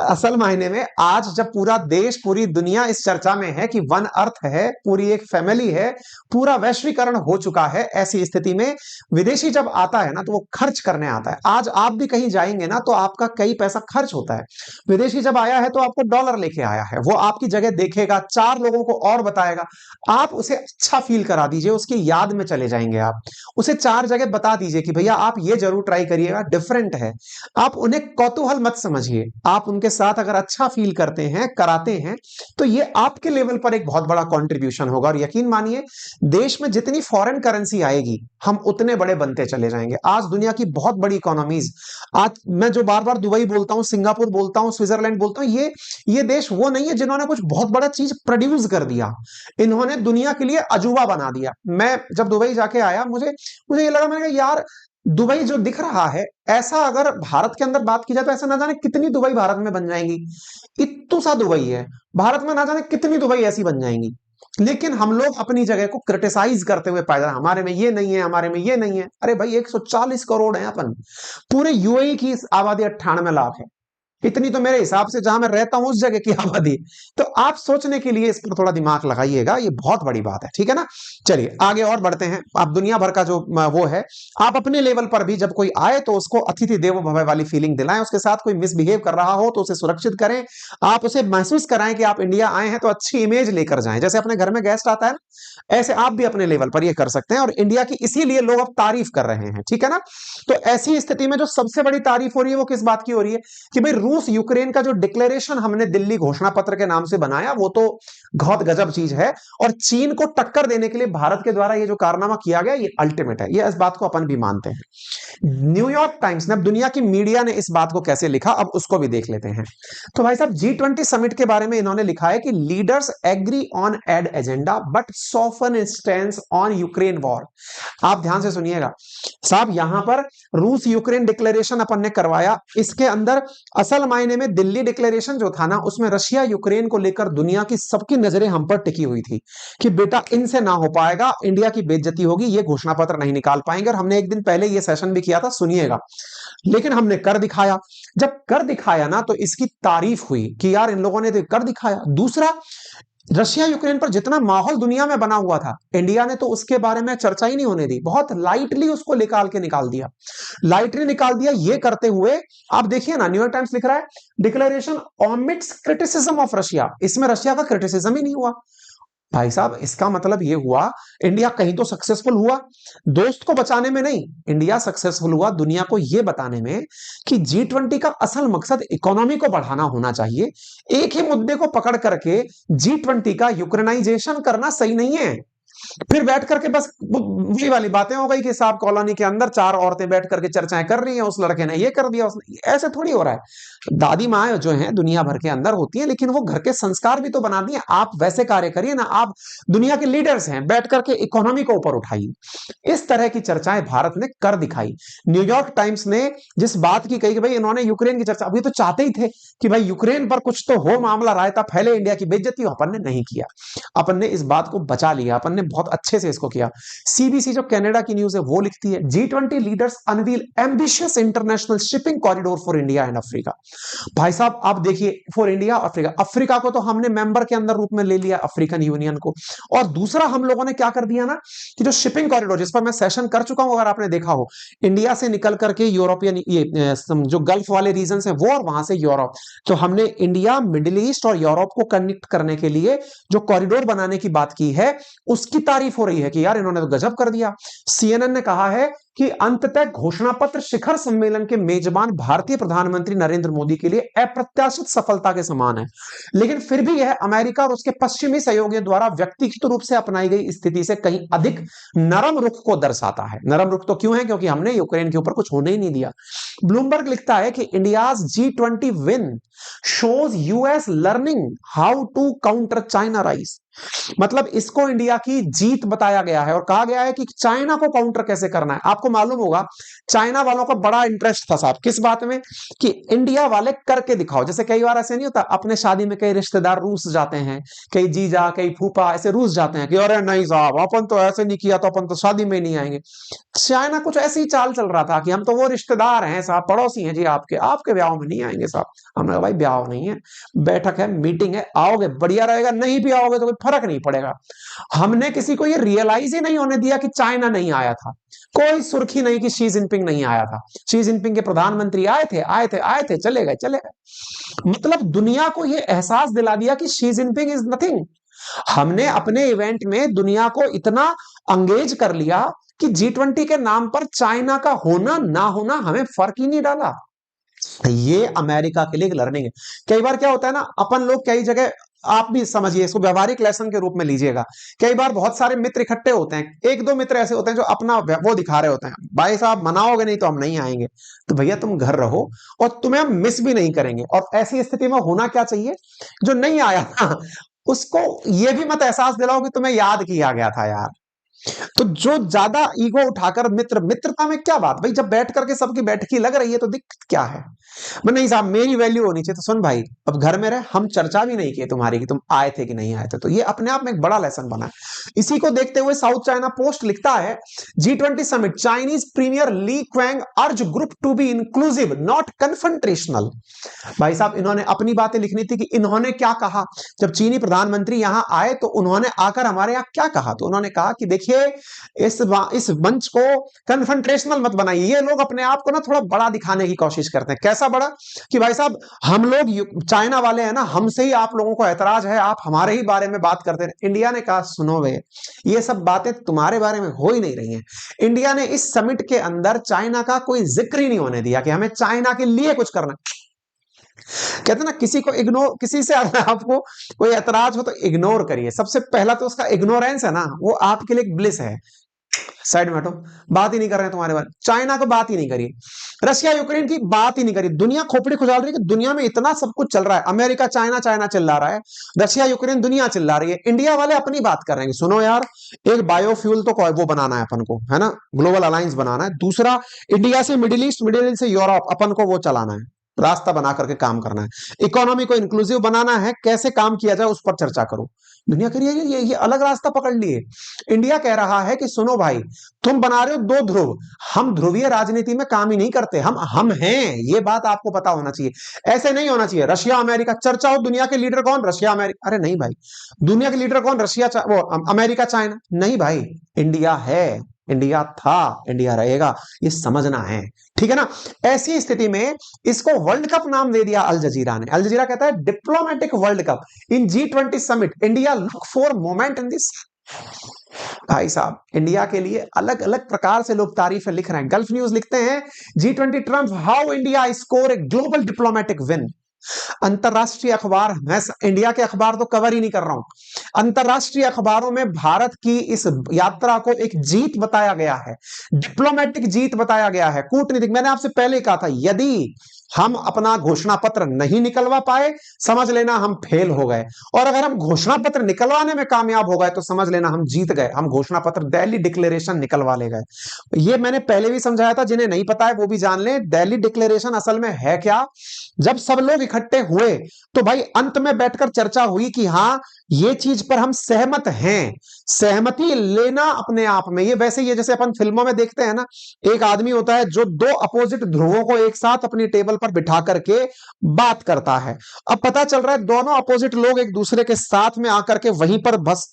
असल मायने में आज जब पूरा देश, पूरी दुनिया इस चर्चा में है कि वन अर्थ है, पूरी एक फैमिली है, पूरा वैश्वीकरण हो चुका है, ऐसी स्थिति में विदेशी जब आता है ना तो वो खर्च करने आता है। आज आप भी कहीं जाएंगे ना तो आपका कई पैसा खर्च होता है। विदेशी जब आया है तो आपको डॉलर लेके आया है, वो आपकी जगह देखेगा, 4 लोगों को और बताएगा, आप उसे अच्छा फील करा दीजिए, उसकी याद में चले जाएंगे। आप उसे 4 जगह बता दीजिए कि भैया आप ये जरूर ट्राई करिएगा, समझिएगा, डिफरेंट है। आप उन्हें कौतूहल मत समझिए, आप उनके साथ अगर अच्छा फील करते हैं, कराते हैं, तो ये आपके लेवल पर एक बहुत बड़ा कंट्रीब्यूशन होगा। और यकीन मानिए, देश में जितनी फॉरेन करेंसी आएगी, हम उतने बड़े बनते चले जाएंगे। आज दुनिया की बहुत बड़ी इकोनॉमीज, आज मैं जो बार बार दुबई बोलता हूं, सिंगापुर बोलता हूं, स्विट्जरलैंड बोलता हूं, ये देश वो नहीं है जिन्होंने कुछ बहुत बड़ा चीज प्रोड्यूस कर दिया, इन्होंने दुनिया के लिए अजूबा बना दिया। मैं जब दुबई जाके आया, मुझे मुझे ये लगा, मैंने कहा यार, दुबई जो दिख रहा है, ऐसा अगर भारत के अंदर बात की जाए तो ऐसा ना जाने कितनी दुबई भारत में बन जाएंगी। इत्तू सा दुबई है भारत में, ना जाने कितनी दुबई ऐसी बन जाएंगी। लेकिन हम लोग अपनी जगह को क्रिटिसाइज करते हुए पाए जा रहे हैं, हमारे में ये नहीं है, हमारे में ये नहीं है। अरे भाई, 140 करोड़ है अपन, पूरे यूएई की आबादी 98 लाख है, इतनी तो मेरे हिसाब से जहां मैं रहता हूं उस जगह की आबादी। तो आप सोचने के लिए इस पर थोड़ा दिमाग लगाइएगा, ये बहुत बड़ी बात है, ठीक है ना। चलिए आगे और बढ़ते हैं। आप दुनिया भर का जो वो है, आप अपने लेवल पर भी जब कोई आए तो उसको अतिथि देवो भव वाली फीलिंग दिलाएं। उसके साथ कोई मिसबिहेव कर रहा हो तो उसे सुरक्षित करें, आप उसे महसूस कराएं कि आप इंडिया आए हैं, तो अच्छी इमेज लेकर जाएं। जैसे अपने घर में गेस्ट आता है ना, ऐसे आप भी अपने लेवल पर ये कर सकते हैं। और इंडिया की इसीलिए लोग अब तारीफ कर रहे हैं, ठीक है ना। तो ऐसी स्थिति में जो सबसे बड़ी तारीफ हो रही है वो किस बात की हो रही है कि भाई, रूस यूक्रेन का जो डिक्लेरेशन हमने दिल्ली घोषणा पत्र के नाम से बनाया, वो तो बहुत गजब चीज है। और चीन को टक्कर देने के लिए भारत के द्वारा ये जो कारनामा किया गया, ये अल्टीमेट है, ये इस बात को अपन भी मानते हैं। न्यूयॉर्क टाइम्स ने, अब दुनिया की मीडिया ने इस बात को कैसे लिखा, अब उसको भी देख लेते हैं। तो भाई साहब, G20 समिट के बारे में इन्होंने लिखा है कि leaders agree on aid agenda but soften stance on Ukraine war. आप ध्यान से सुनिएगा साहब, यहां पर रूस यूक्रेन डिक्लेरेशन अपन ने करवाया, इसके अंदर असल मायने में दिल्ली डिक्लेरेशन जो था ना, उसमें रशिया यूक्रेन को लेकर दुनिया की सबकी नजरें हम पर टिकी हुई थी कि बेटा इनसे ना हो पाएगा, इंडिया की बेइज्जती होगी, ये घोषणा पत्र नहीं निकाल पाएंगे। और हमने एक दिन पहले ये सेशन भी किया था, सुनिएगा। लेकिन हमने कर दिखाया। जब कर दिखाया ना, तो इसकी तारीफ हुई कि यार इन लोगों ने तो कर दिखाया। दूसरा, रशिया यूक्रेन पर जितना माहौल दुनिया में बना हुआ था, इंडिया ने तो उसके बारे में चर्चा ही नहीं होने दी, बहुत लाइटली उसको निकाल दिया, लाइटली निकाल दिया। ये करते हुए आप देखिए ना, न्यूयॉर्क टाइम्स लिख रहा है, डिक्लेरेशन ओमिट्स क्रिटिसिज्म ऑफ रशिया, इसमें रशिया का क्रिटिसिज्म ही नहीं हुआ। भाई साहब, इसका मतलब यह हुआ, इंडिया कहीं तो सक्सेसफुल हुआ, दोस्त को बचाने में नहीं, इंडिया सक्सेसफुल हुआ दुनिया को यह बताने में कि G20 का असल मकसद इकोनॉमी को बढ़ाना होना चाहिए। एक ही मुद्दे को पकड़ करके G20 का यूक्रेनाइजेशन करना सही नहीं है। फिर बैठ करके बस वही वाली बातें हो गई कि साहब कॉलोनी के अंदर 4 औरतें बैठ करके चर्चाएं कर रही हैं, उस लड़के ने ये कर दिया, ऐसे थोड़ी हो रहा है। दादी माँ जो हैं दुनिया भर के अंदर होती हैं, लेकिन वो घर के संस्कार भी तो बना दिए। आप वैसे कार्य करिए ना, आप दुनिया के लीडर्स हैं, बैठ करके इकोनॉमी को ऊपर उठाइए। इस तरह की चर्चाएं भारत ने कर दिखाई। न्यूयॉर्क टाइम्स ने जिस बात की कही कि भाई इन्होंने यूक्रेन की चर्चा, अभी तो चाहते ही थे कि भाई यूक्रेन पर कुछ तो हो, मामला रायता फैले, इंडिया की बेइज्जती हो, अपन ने नहीं किया, अपन ने इस बात को बचा लिया, अपन ने बहुत अच्छे से इसको किया। सीबीसी जो कनाडा की न्यूज है वो लिखती है, G20 leaders unveil ambitious international shipping corridor for India and Africa. भाई साहब आप देखिए, फॉर इंडिया अफ्रीका, अफ्रीका को तो हमने मेंबर के अंदर रूप में ले लिया, अफ्रीकन यूनियन को। और दूसरा हम लोगों ने क्या कर दिया ना, कि जो शिपिंग कॉरिडोर, जिस पर मैं सेशन कर चुका हूं, अगर आपने देखा हो, इंडिया से निकल करके यूरोपियन ये जो गल्फ वाले रीजन है वो, और वहां से यूरोप, तो हमने इंडिया, मिडिल ईस्ट और यूरोप को कनेक्ट करने के लिए जो कॉरिडोर बनाने की बात की है, उसकी तारीफ हो रही है कि यार इन्होंने तो गजब कर दिया। CNN ने कहा है कि अंततः घोषणा पत्र शिखर सम्मेलन के मेजबान भारतीय प्रधानमंत्री नरेंद्र मोदी के लिए अप्रत्याशित सफलता के समान है, लेकिन फिर भी यह अमेरिका और उसके पश्चिमी सहयोगियों द्वारा व्यक्तिगत रूप से अपनाई गई स्थिति से कहीं अधिक नरम रुख को दर्शाता है। नरम रुख तो क्यों है? क्योंकि हमने यूक्रेन के ऊपर कुछ होने ही नहीं दिया। ब्लूमबर्ग लिखता है कि India's G20 win shows US learning how to counter China rise. मतलब इसको इंडिया की जीत बताया गया है और कहा गया है कि चाइना को काउंटर कैसे करना है। आपको मालूम होगा, चाइना वालों का बड़ा इंटरेस्ट था साहब किस बात में, कि इंडिया वाले करके दिखाओ। जैसे कई बार ऐसे नहीं होता, अपने शादी में कई रिश्तेदार रूस जाते हैं, कई जीजा, कई फूफा ऐसे रूस जाते हैं कि अरे नहीं साहब, अपन तो ऐसे नहीं किया तो अपन तो शादी में नहीं आएंगे। चाइना कुछ ऐसी चाल चल रहा था कि हम तो वो रिश्तेदार हैं साहब, पड़ोसी हैं जी, आपके ब्याह में नहीं आएंगे साहब। हमने कहा भाई ब्याह नहीं है, बैठक है, मीटिंग है, आओगे बढ़िया रहेगा, नहीं भी आओगे तो कोई फर्क नहीं पड़ेगा। हमने किसी को ये रियलाइज ही नहीं होने दिया कि चाइना नहीं आया था, कोई सुर्खी नहीं कि शी जिनपिंग नहीं आया था। शी जिनपिंग के प्रधानमंत्री आए थे, चले गए। मतलब दुनिया को ये एहसास दिला दिया कि शी जिनपिंग इज नथिंग। हमने अपने इवेंट में दुनिया को इतना अंगेज कर लिया कि G20 के नाम पर चाइना का होना ना होना हमें फर्क ही नहीं डाला। ये अमेरिका के लिए एक लर्निंग है। कई बार क्या होता है ना, अपन लोग कई जगह, आप भी समझिए इसको, व्यवहारिक लेसन के रूप में लीजिएगा। कई बार बहुत सारे मित्र इकट्ठे होते हैं, एक दो मित्र ऐसे होते हैं जो अपना वो दिखा रहे होते हैं, भाई साहब मनाओगे नहीं तो हम नहीं आएंगे। तो भैया तुम घर रहो और तुम्हें हम मिस भी नहीं करेंगे। और ऐसी स्थिति में होना क्या चाहिए, जो नहीं आया ना उसको ये भी मत एहसास दिलाओ कि तुम्हें याद किया गया था यार। तो जो ज्यादा ईगो उठाकर मित्रता में क्या बात भाई, जब बैठ करके सबकी बैठकी लग रही है तो दिक्कत क्या है। नहीं साहब मेरी वैल्यू होनी चाहिए। तो सुन भाई, अब घर में रहे, हम चर्चा भी नहीं किए तुम्हारी कि तुम आए थे कि नहीं आए थे। तो ये अपने आप में एक बड़ा लेसन बना है। इसी को देखते हुए साउथ चाइना पोस्ट लिखता है, G20 summit Chinese premier Li Qiang urge group to be inclusive not confrontational. भाई साहब इन्होंने अपनी बातें लिखनी थी कि इन्होंने क्या कहा। जब चीनी प्रधानमंत्री यहां आए तो उन्होंने आकर हमारे यहां क्या कहा, तो उन्होंने कहा कि देखिए इस मंच को कन्फ्रंटेशनल मत बनाइए। ये लोग अपने आप को ना थोड़ा बड़ा दिखाने की कोशिश करते हैं। कैसा बड़ा, कि भाई साहब हम लोग चाइना वाले हैं ना, हमसे ही आप लोगों को ऐतराज है, आप हमारे ही बारे में बात करते हैं। इंडिया ने कहा सुनो वे, ये सब बातें तुम्हारे बारे में हो ही नहीं रही हैं। इंडिया ने इस समिट के अंदर चाइना का कोई जिक्र ही नहीं होने दिया कि हमें चाइना के लिए कुछ करना। कहते ना किसी को इग्नोर, किसी से आपको कोई ऐतराज हो तो इग्नोर करिए। सबसे पहला तो उसका इग्नोरेंस है ना, वो आपके लिए एक ब्लिस है। साइड में हटो, बात ही नहीं कर रहे हैं तुम्हारे बारे। चाइना को बात ही नहीं करी, रशिया यूक्रेन की बात ही नहीं करी। दुनिया खोपड़ी खुजाल रही है कि दुनिया में इतना सब कुछ चल रहा है, अमेरिका चाइना, चाइना चिल्ला रहा है, रशिया यूक्रेन दुनिया चिल्ला रही है, इंडिया वाले अपनी बात कर रहे हैं। सुनो यार, एक बायोफ्यूल तो वो बनाना है अपन को, है ना, ग्लोबल अलायंस बनाना है। दूसरा, इंडिया से मिडिल ईस्ट, मिडिल ईस्ट से यूरोप, अपन को वो चलाना है, रास्ता बना करके काम करना है। इकोनॉमी को इंक्लूसिव बनाना है, कैसे काम किया जाए उस पर चर्चा करो। दुनिया कह रही है ये अलग रास्ता पकड़ लिए। इंडिया कह रहा है कि सुनो भाई, तुम बना रहे हो दो ध्रुव, हम ध्रुवीय राजनीति में काम ही नहीं करते, हम हैं, ये बात आपको पता होना चाहिए। ऐसे नहीं होना चाहिए रशिया अमेरिका चर्चा हो, दुनिया के लीडर कौन, रशिया अमेरिका। अरे नहीं भाई, दुनिया के लीडर कौन, रशिया वो अमेरिका चाइना। नहीं भाई, इंडिया है, इंडिया था, इंडिया रहेगा, ये समझना है, ठीक है ना। ऐसी स्थिति में इसको वर्ल्ड कप नाम दे दिया अल जजीरा ने। अल जजीरा कहता है diplomatic world cup in G20 summit, India look for moment in this. भाई साहब इंडिया के लिए अलग अलग प्रकार से लोग तारीफें लिख रहे हैं। गल्फ न्यूज लिखते हैं G20 Trump how India score a global diplomatic win. अंतरराष्ट्रीय अखबार, मैं इंडिया के अखबार तो कवर ही नहीं कर रहा हूं, अंतरराष्ट्रीय अखबारों में भारत की इस यात्रा को एक जीत बताया गया है, डिप्लोमेटिक जीत बताया गया है, कूटनीतिक। मैंने आपसे पहले कहा था यदि हम अपना घोषणा पत्र नहीं निकलवा पाए समझ लेना हम फेल हो गए, और अगर हम घोषणा पत्र निकलवाने में कामयाब हो गए तो समझ लेना हम जीत गए, हम घोषणा पत्र दिल्ली डिक्लेरेशन निकलवा ले गए। ये मैंने पहले भी समझाया था, जिन्हें नहीं पता है वो भी जान ले। दिल्ली डिक्लेरेशन असल में है क्या, जब सब लोग इकट्ठे हुए तो भाई अंत में बैठकर चर्चा हुई कि हाँ ये चीज पर हम सहमत हैं। सहमति लेना अपने आप में, ये वैसे ये जैसे अपन फिल्मों में देखते हैं ना, एक आदमी होता है जो दो अपोजिट ध्रुवों को एक साथ अपनी टेबल पर बिठा करके बात करता है। अब पता चल रहा है दोनों अपोजिट लोग एक दूसरे के साथ में आकर के वहीं पर बस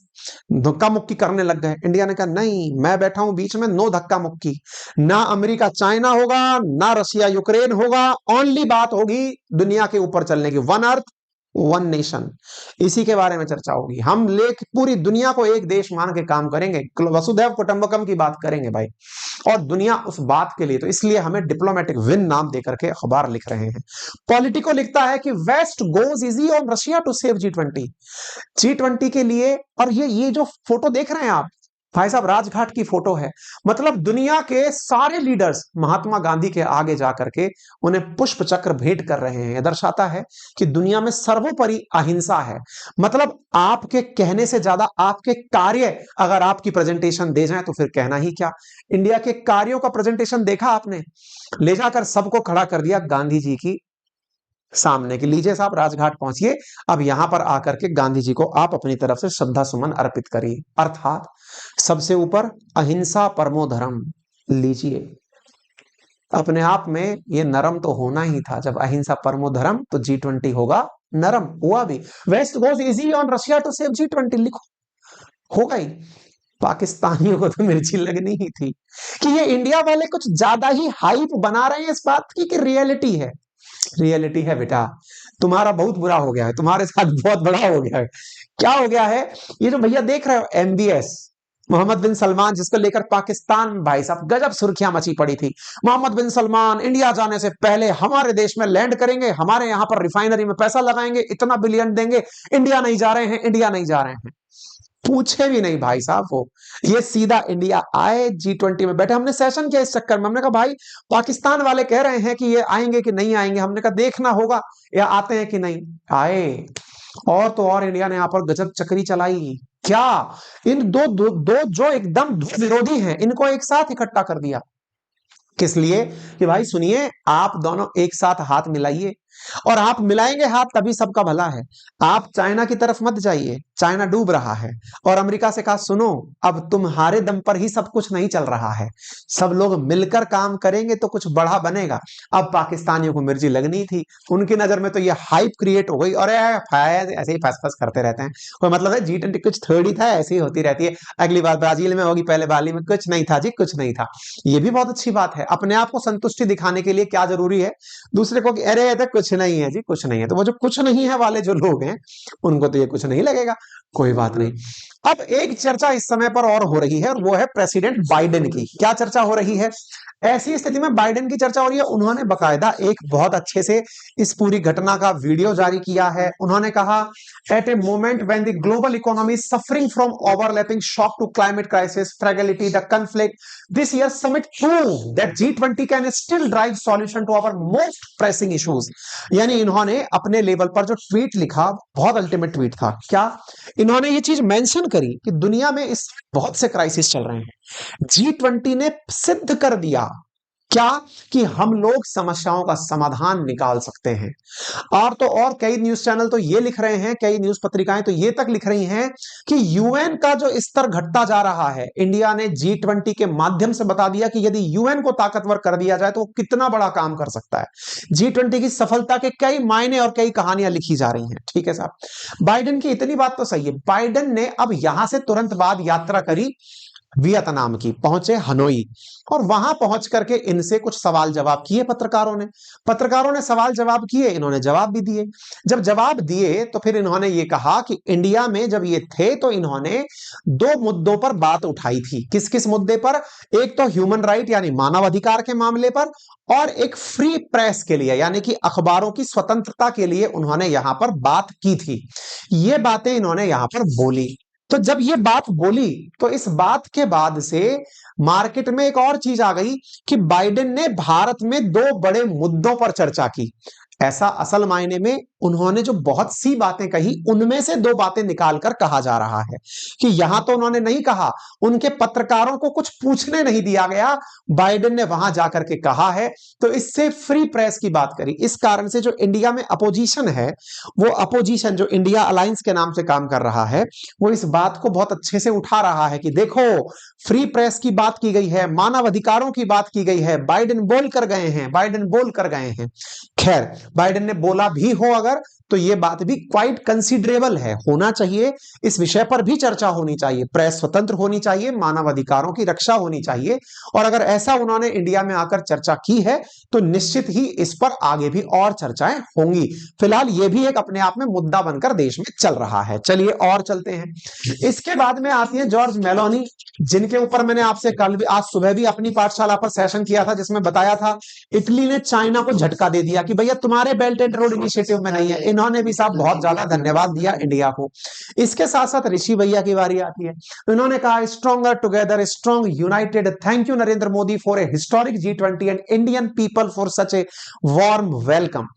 धक्का मुक्की करने लग गए। इंडिया ने कहा नहीं, मैं बैठा हूं बीच में, नो धक्का मुक्की, ना अमेरिका चाइना होगा, ना रशिया यूक्रेन होगा, ओनली बात होगी दुनिया के ऊपर चलने की, वन अर्थ वन नेशन, इसी के बारे में चर्चा होगी। हम पूरी दुनिया को एक देश मान के काम करेंगे, वसुधैव कुटुंबकम की बात करेंगे भाई, और दुनिया उस बात के लिए, तो इसलिए हमें डिप्लोमेटिक विन नाम देकर के अखबार लिख रहे हैं। पॉलिटिको लिखता है कि West goes easy on Russia to save G20 के लिए। और ये जो फोटो देख रहे हैं आप भाई साहब, राजघाट की फोटो है, मतलब दुनिया के सारे लीडर्स महात्मा गांधी के आगे जाकर के उन्हें पुष्प चक्र भेंट कर रहे हैं। यह दर्शाता है कि दुनिया में सर्वोपरि अहिंसा है। मतलब आपके कहने से ज्यादा आपके कार्य अगर आपकी प्रेजेंटेशन दे जाएं तो फिर कहना ही क्या। इंडिया के कार्यों का प्रेजेंटेशन देखा आपने, ले जाकर सबको खड़ा कर दिया गांधी जी की सामने की, लीजिए साहब राजघाट पहुंचिए, अब यहां पर आकर के गांधी जी को आप अपनी तरफ से श्रद्धा सुमन अर्पित करिए। अर्थात सबसे ऊपर अहिंसा परमो धर्म, लीजिए। अपने आप में ये नरम तो होना ही था, जब अहिंसा परमो धर्म तो G20 होगा नरम, हुआ भी। West goes easy on Russia to save G20, लिखो, हो गई। पाकिस्तानियों को तो मिर्ची लगनी ही थी कि ये इंडिया वाले कुछ ज्यादा ही हाइप बना रहे हैं इस बात की कि रियलिटी है। रियलिटी है बेटा, तुम्हारा बहुत बुरा हो गया है, तुम्हारे साथ बहुत बड़ा हो गया है। क्या हो गया है, ये जो भैया देख रहे हो MBS, मोहम्मद बिन सलमान, जिसको लेकर पाकिस्तान भाई साहब गजब सुर्खियां मची पड़ी थी। मोहम्मद बिन सलमान इंडिया जाने से पहले हमारे देश में लैंड करेंगे, हमारे यहां पर रिफाइनरी में पैसा लगाएंगे, इतना बिलियन देंगे, इंडिया नहीं जा रहे हैं, इंडिया नहीं जा रहे हैं। पूछे भी नहीं भाई साहब वो, ये सीधा इंडिया आए, G20 में बैठे। हमने सेशन किया इस चक्कर में, हमने कहा भाई पाकिस्तान वाले कह रहे हैं कि ये आएंगे कि नहीं आएंगे, हमने कहा देखना होगा या आते हैं कि नहीं आए। और तो और इंडिया ने यहां पर गजब चक्री चलाई। क्या इन दो जो एकदम विरोधी हैं, इनको एक साथ इकट्ठा कर दिया। किस लिए? कि भाई सुनिए, आप दोनों एक साथ हाथ मिलाइए, और आप मिलाएंगे हाथ तभी सबका भला है। आप चाइना की तरफ मत जाइए, चाइना डूब रहा है। और अमेरिका से कहा सुनो, अब तुम्हारे दम पर ही सब कुछ नहीं चल रहा है, सब लोग मिलकर काम करेंगे तो कुछ बड़ा बनेगा। अब पाकिस्तानियों को मिर्ची लगनी थी, उनकी नजर में तो ये हाइप क्रिएट हो गई, और ऐसे ही फस फस करते रहते हैं, कोई मतलब है G20 कुछ थोड़ी था, ऐसे ही होती रहती है। अगली बार ब्राजील में होगी, पहले बाली में कुछ नहीं था जी, कुछ नहीं था। ये भी बहुत अच्छी बात है, अपने आप को संतुष्टि दिखाने के लिए क्या जरूरी है दूसरे को कि अरे ये कुछ नहीं है जी, कुछ नहीं है। तो वो जो कुछ नहीं है वाले जो लोग हैं, उनको तो ये कुछ नहीं लगेगा, कोई बात नहीं। अब एक चर्चा इस समय पर और हो रही है, और वो है प्रेसिडेंट बाइडेन की। क्या चर्चा हो रही है? ऐसी स्थिति में बाइडेन की चर्चा हो रही है। उन्होंने बकायदा एक बहुत अच्छे से इस पूरी घटना का वीडियो जारी किया है। उन्होंने कहा, at a moment when the global economy is suffering from overlapping shock to climate crisis, fragility, the conflict, this year summit prove that G20 can still drive solution to our most pressing issues. यानी इन्होंने अपने level पर जो tweet लिखा, बहुत ultimate tweet था। क्या इन्होंने ये चीज मेंशन करी कि दुनिया में इस बहुत से क्राइसिस चल रहे हैं, G20 ने सिद्ध कर दिया क्या कि हम लोग समस्याओं का समाधान निकाल सकते हैं। और तो और कई न्यूज चैनल तो ये लिख रहे हैं, कई न्यूज पत्रिकाएं तो ये तक लिख रही हैं कि यूएन का जो स्तर घटता जा रहा है, इंडिया ने G20 के माध्यम से बता दिया कि यदि यूएन को ताकतवर कर दिया जाए तो वो कितना बड़ा काम कर सकता है। G20 की सफलता के कई मायने और कई कहानियां लिखी जा रही हैं। ठीक है साहब, बाइडेन की इतनी बात तो सही है। बाइडेन ने अब यहां से तुरंत बाद यात्रा करी वियतनाम की, पहुंचे हनोई, और वहां पहुंच करके इनसे कुछ सवाल जवाब किए पत्रकारों ने सवाल जवाब किए, इन्होंने जवाब भी दिए। जब जवाब दिए तो फिर इन्होंने ये कहा कि इंडिया में जब ये थे तो इन्होंने दो मुद्दों पर बात उठाई थी। किस किस मुद्दे पर? एक तो ह्यूमन राइट यानी मानव अधिकार के मामले पर, और एक फ्री प्रेस के लिए यानी कि अखबारों की स्वतंत्रता के लिए उन्होंने यहां पर बात की थी। ये बातें इन्होंने यहां पर बोली। तो जब ये बात बोली तो इस बात के बाद से मार्केट में एक और चीज आ गई कि बाइडेन ने भारत में दो बड़े मुद्दों पर चर्चा की। ऐसा असल मायने में उन्होंने जो बहुत सी बातें कही, उनमें से दो बातें निकालकर कहा जा रहा है कि यहां तो उन्होंने नहीं कहा, उनके पत्रकारों को कुछ पूछने नहीं दिया गया, बाइडेन ने वहां जाकर के कहा है। तो इससे फ्री प्रेस की बात करी। इस कारण से जो इंडिया में अपोजिशन है, वो अपोजिशन जो इंडिया अलायंस के नाम से काम कर रहा है, वो इस बात को बहुत अच्छे से उठा रहा है कि देखो, फ्री प्रेस की बात की गई है, मानव अधिकारों की बात की गई है, बाइडेन बोल कर गए हैं। खैर, बाइडेन ने बोला भी हो अगर, तो यह बात भी क्वाइट कंसीडरेबल है, होना चाहिए, इस विषय पर भी चर्चा होनी चाहिए, प्रेस स्वतंत्र होनी चाहिए, मानव अधिकारों की रक्षा होनी चाहिए। और अगर ऐसा उन्होंने इंडिया में आकर चर्चा की है तो निश्चित ही इस पर आगे भी और चर्चाएं होंगी। फिलहाल यह भी एक अपने आप में मुद्दा बनकर देश में चल रहा है। चलिए और चलते हैं। इसके बाद में आती है जॉर्ज मेलोनी, जिनके ऊपर मैंने आपसे कल भी, आज सुबह भी अपनी पाठशाला पर सेशन किया था, जिसमें बताया था इटली ने चाइना को झटका दे दिया कि भैया तुम्हारे बेल्ट एंड रोड इनिशिएटिव में नहीं है। इन्होंने भी साहब बहुत ज्यादा धन्यवाद दिया इंडिया को। इसके साथ साथ ऋषि भैया की बारी आती है। इन्होंने कहा, stronger together, strong United, thank you Narendra Modi for a historic G20 and Indian people for such a warm welcome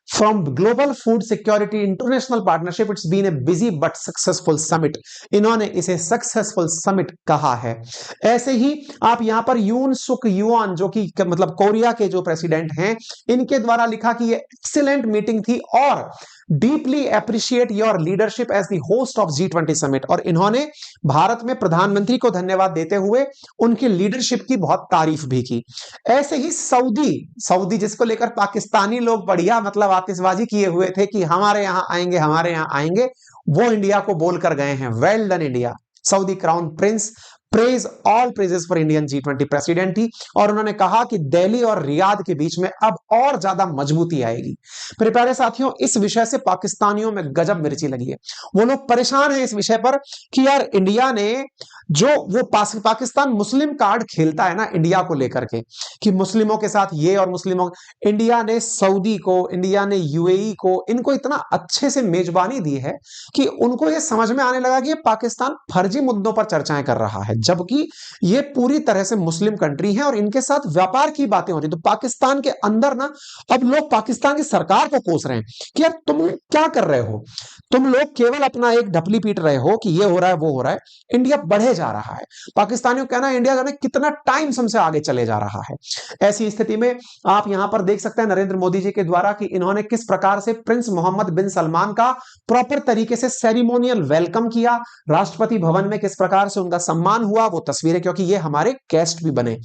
from global food security international partnership. It's been a busy but successful summit. इन्होंने इसे successful summit कहा है। ऐसे ही आप यहां पर यून सुक युआन, जो कि मतलब कोरिया के जो प्रेसिडेंट हैं, इनके द्वारा लिखा कि ये एक्सीलेंट मीटिंग थी और deeply appreciate your leadership as the host of G20 summit. और इन्होंने भारत में प्रधानमंत्री को धन्यवाद देते हुए उनकी लीडरशिप की बहुत तारीफ भी की। ऐसे ही सऊदी जिसको लेकर पाकिस्तानी लोग बढ़िया मतलब आतिशबाजी किए हुए थे कि हमारे यहां आएंगे, वो इंडिया को बोलकर गए हैं, well done India. Saudi crown Prince praise all praises for Indian G20 president थी और उन्होंने कहा कि दिल्ली और रियाद के बीच में अब और ज्यादा मजबूती आएगी। मेरे प्यारे साथियों, इस विषय से पाकिस्तानियों में गजब मिर्ची लगी है। वो लोग परेशान हैं इस विषय पर कि यार इंडिया ने जो वो पाकिस्तान मुस्लिम कार्ड खेलता है ना इंडिया को लेकर के कि मुस्लिमों के साथ ये और मुस्लिमों, इंडिया ने सऊदी को, इंडिया ने यूएई को, इनको इतना अच्छे से मेजबानी दी है कि उनको ये समझ में आने लगा कि ये पाकिस्तान फर्जी मुद्दों पर चर्चाएं कर रहा है, जबकि ये पूरी तरह से मुस्लिम कंट्री है और इनके साथ व्यापार की बातें हो रही। तो पाकिस्तान के अंदर ना अब लोग पाकिस्तान की सरकार को कोस रहे हैं कि यार तुम क्या कर रहे हो, तुम लोग केवल अपना एक ढपली पीट रहे हो कि ये हो रहा है वो हो रहा है, इंडिया बढ़े जा रहा है। पाकिस्तानियों कहना है इंडिया जाने कितना टाइम हमसे आगे चले जा रहा है। ऐसी स्थिति में आप यहां पर देख सकते हैं नरेंद्र मोदी जी के द्वारा कि इन्होंने किस प्रकार से प्रिंस मोहम्मद बिन सलमान का प्रॉपर तरीके से सेरिमोनियल वेलकम किया, राष्ट्रपति भवन में किस प्रकार से उनका सम्मान हुआ, वो तस्वीरें, क्योंकि ये हमारे गेस्ट भी बने।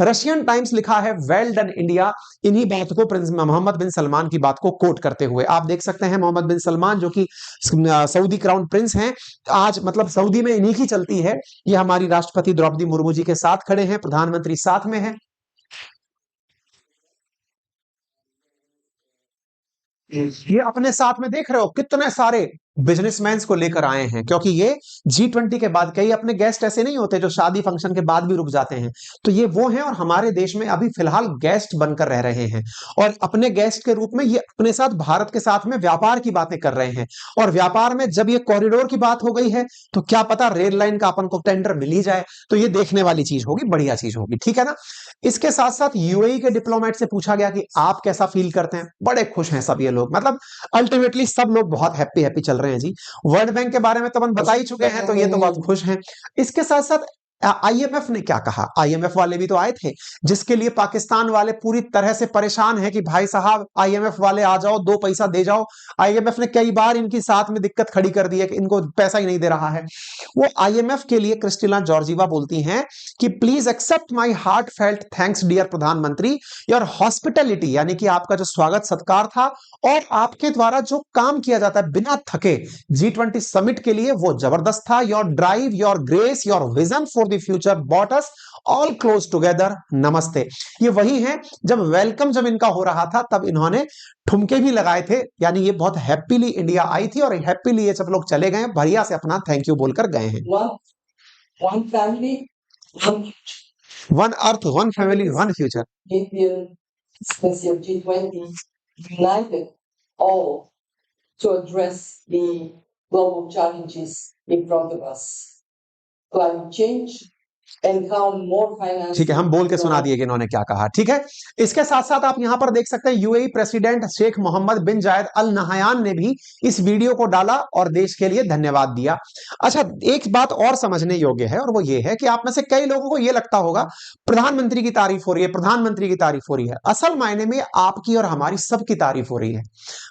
रशियन टाइम्स लिखा है वेल डन इंडिया, इन्हीं बात को प्रिंस मोहम्मद बिन सलमान की बात को कोट करते हुए। आप देख सकते हैं मोहम्मद बिन सलमान जो कि सऊदी क्राउन प्रिंस हैं, आज मतलब सऊदी में इन्हीं की चलती है। ये हमारी राष्ट्रपति द्रौपदी मुर्मू जी के साथ खड़े हैं, प्रधानमंत्री साथ में है। ये अपने साथ में देख रहे हो कितने सारे बिजनेसमैन को लेकर आए हैं, क्योंकि ये G20 के बाद कई अपने गेस्ट ऐसे नहीं होते जो शादी फंक्शन के बाद भी रुक जाते हैं, तो ये वो हैं और हमारे देश में अभी फिलहाल गेस्ट बनकर रह रहे हैं और अपने गेस्ट के रूप में ये अपने साथ भारत के साथ में व्यापार की बातें कर रहे हैं। और व्यापार में जब ये कॉरिडोर की बात हो गई है तो क्या पता रेल लाइन का अपन को टेंडर मिल ही जाए, तो ये देखने वाली चीज होगी, बढ़िया चीज होगी, ठीक है ना। इसके साथ साथ यूएई के डिप्लोमेट से पूछा गया कि आप कैसा फील करते हैं, बड़े खुश हैं सब ये लोग, मतलब अल्टीमेटली सब लोग बहुत हैप्पी चल रहे हैं जी। वर्ल्ड बैंक के बारे में तो अपन बता ही चुके हैं, तो ये तो बहुत खुश हैं। इसके साथ साथ आईएमएफ ने क्या कहा, आईएमएफ वाले भी तो आए थे, जिसके लिए पाकिस्तान वाले पूरी तरह से परेशान हैं कि भाई साहब आईएमएफ वाले आ जाओ, दो पैसा दे जाओ। आईएमएफ ने कई बार इनकी साथ में दिक्कत खड़ी कर दी है कि इनको पैसा ही नहीं दे रहा है। वो आईएमएफ के लिए क्रिस्टिना जॉर्जीवा बोलती हैं कि please accept my heartfelt thanks dear प्रधानमंत्री, योर हॉस्पिटैलिटी, यानी कि आपका जो स्वागत सत्कार था और आपके द्वारा जो काम किया जाता है बिना थके G20 समिट के लिए, वो जबरदस्त था। Your drive, your grace, your vision for the future brought us all close together, नमस्ते। ये वही है जब वेलकम जब इनका हो रहा था तब इन्होंने ठुमके भी लगाए थे, यानी ये बहुत हैप्पीली इंडिया आई थी और हैप्पीली ये सब लोग चले गए, बढ़िया से अपना थैंक यू बोलकर गए हैं। One family, one earth, one family, one future. Indian especially G20 united all to address the global challenges in front of us. Climate change and how more finance. ठीक है, हम बोल के सुना दिए कि इन्होंने क्या कहा, ठीक है। इसके साथ साथ आप यहां पर देख सकते हैं यूएई प्रेसिडेंट शेख मोहम्मद बिन जायद अल नहयान ने भी इस वीडियो को डाला और देश के लिए धन्यवाद दिया। अच्छा, एक बात और समझने योग्य है और वो ये है कि आप में से कई लोगों को ये लगता होगा प्रधानमंत्री की तारीफ हो रही है, प्रधानमंत्री की तारीफ हो रही है। असल मायने में आपकी और हमारी सबकी तारीफ हो रही है।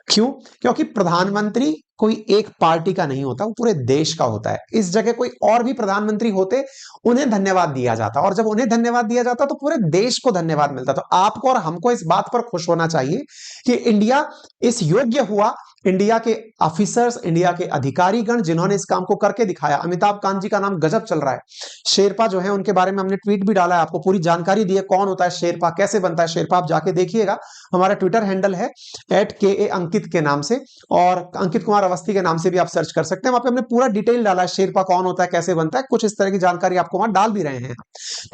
क्यों? क्योंकि प्रधानमंत्री कोई एक पार्टी का नहीं होता, वो पूरे देश का होता है। इस जगह कोई और भी प्रधानमंत्री होते, उन्हें धन्यवाद दिया जाता, और जब उन्हें धन्यवाद दिया जाता तो पूरे देश को धन्यवाद मिलता। तो आपको और हमको इस बात पर खुश होना चाहिए कि इंडिया इस योग्य हुआ, इंडिया के ऑफिसर्स, इंडिया के अधिकारीगण जिन्होंने इस काम को करके दिखाया। अमिताभ कांत जी का नाम गजब चल रहा है। शेरपा जो है उनके बारे में हमने ट्वीट भी डाला है, आपको पूरी जानकारी दी है कौन होता है शेरपा, कैसे बनता है शेरपा, आप जाके देखिएगा। हमारा ट्विटर हैंडल है @KA अंकित के नाम से, और अंकित कुमार अवस्थी के नाम से भी आप सर्च कर सकते हैं। वहां पे हमने पूरा डिटेल डाला है, शेरपा कौन होता है, कैसे बनता है, कुछ इस तरह की जानकारी आपको वहां डाल भी रहे हैं।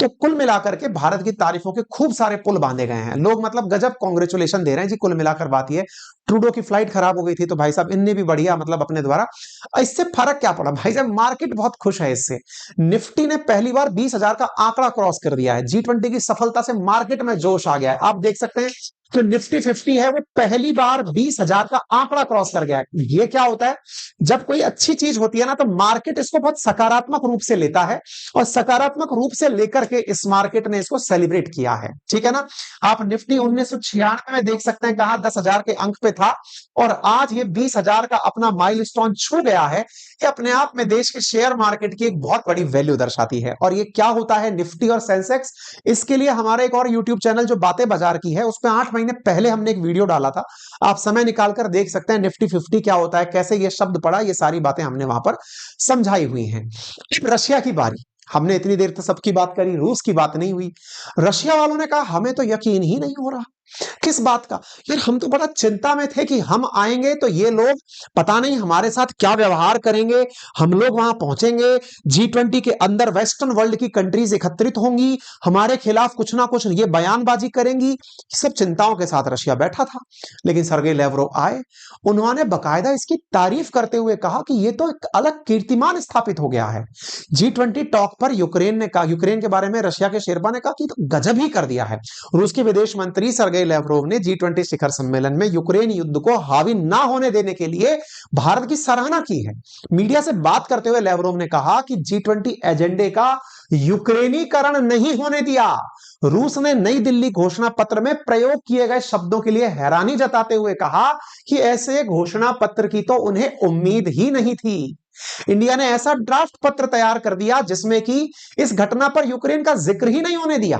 तो कुल मिलाकर के भारत की तारीफों के खूब सारे पुल बांधे गए हैं, लोग मतलब गजब कांग्रेचुलेशन दे रहे हैं जी। कुल मिलाकर बात यह, ट्रूडो की फ्लाइट खराब हो गई थी तो भाई साहब इनने भी बढ़िया मतलब अपने द्वारा, इससे फर्क क्या पड़ा भाई साहब, मार्केट बहुत खुश है इससे। निफ्टी ने पहली बार 20,000 का आंकड़ा क्रॉस कर दिया है। G20 की सफलता से मार्केट में जोश आ गया है। आप देख सकते हैं तो निफ्टी 50 है वो पहली बार 20,000 का आंकड़ा क्रॉस कर गया है। ये क्या होता है, जब कोई अच्छी चीज होती है ना तो मार्केट इसको बहुत सकारात्मक रूप से लेता है, और सकारात्मक रूप से लेकर के इस मार्केट ने इसको सेलिब्रेट किया है, ठीक है ना। आप निफ्टी 1996 में देख सकते हैं कहा 10,000 के अंक पे था, और आज ये 20,000 का अपना माइलस्टोन छू गया है। ये अपने आप में देश के शेयर मार्केट की एक बहुत बड़ी वैल्यू दर्शाती है। और ये क्या होता है निफ्टी और सेंसेक्स, इसके लिए हमारा एक और यूट्यूब चैनल जो बातें बाजार की है, उस पर 8 महीने पहले हमने एक वीडियो डाला था, आप समय निकालकर देख सकते हैं। निफ्टी 50 क्या होता है, कैसे ये शब्द पड़ा, ये सारी बातें हमने वहां पर समझाई हुई हैं। रशिया की बारी, हमने इतनी देर तक सबकी बात करी, रूस की बात नहीं हुई। रशिया वालों ने कहा हमें तो यकीन ही नहीं हो रहा। किस बात का? यार हम तो बड़ा चिंता में थे कि हम आएंगे तो ये लोग पता नहीं हमारे साथ क्या व्यवहार करेंगे। हम लोग वहां पहुंचेंगे, G20 के अंदर वेस्टर्न वर्ल्ड की कंट्रीज एकत्रित होंगी, हमारे खिलाफ कुछ ना कुछ ये बयानबाजी करेंगी। सब चिंताओं के साथ रशिया बैठा था। लेकिन सर्गेई लेवरोव आए, उन्होंने बकायदा इसकी तारीफ करते हुए कहा कि ये तो एक अलग कीर्तिमान स्थापित हो गया है। G20 टॉक पर यूक्रेन ने कहा, यूक्रेन के बारे में रशिया के शेरपा ने कहा कि तो गजब ही कर दिया है। रूस के विदेश मंत्री सर्गेई लेवरोव ने G20 शिखर सम्मेलन में यूक्रेन युद्ध को हावी ना होने देने के लिए भारत की सराहना की है। मीडिया से बात करते हुए लेवरोव ने कहा कि G20 एजेंडे का यूक्रेनीकरण नहीं होने दिया। रूस ने नई दिल्ली घोषणा पत्र में प्रयोग किए गए शब्दों के लिए हैरानी जताते हुए कहा कि ऐसे घोषणा पत्र की तो उन्हें उम्मीद ही नहीं थी। इंडिया ने ऐसा ड्राफ्ट पत्र तैयार कर दिया जिसमें कि इस घटना पर यूक्रेन का जिक्र ही नहीं होने दिया।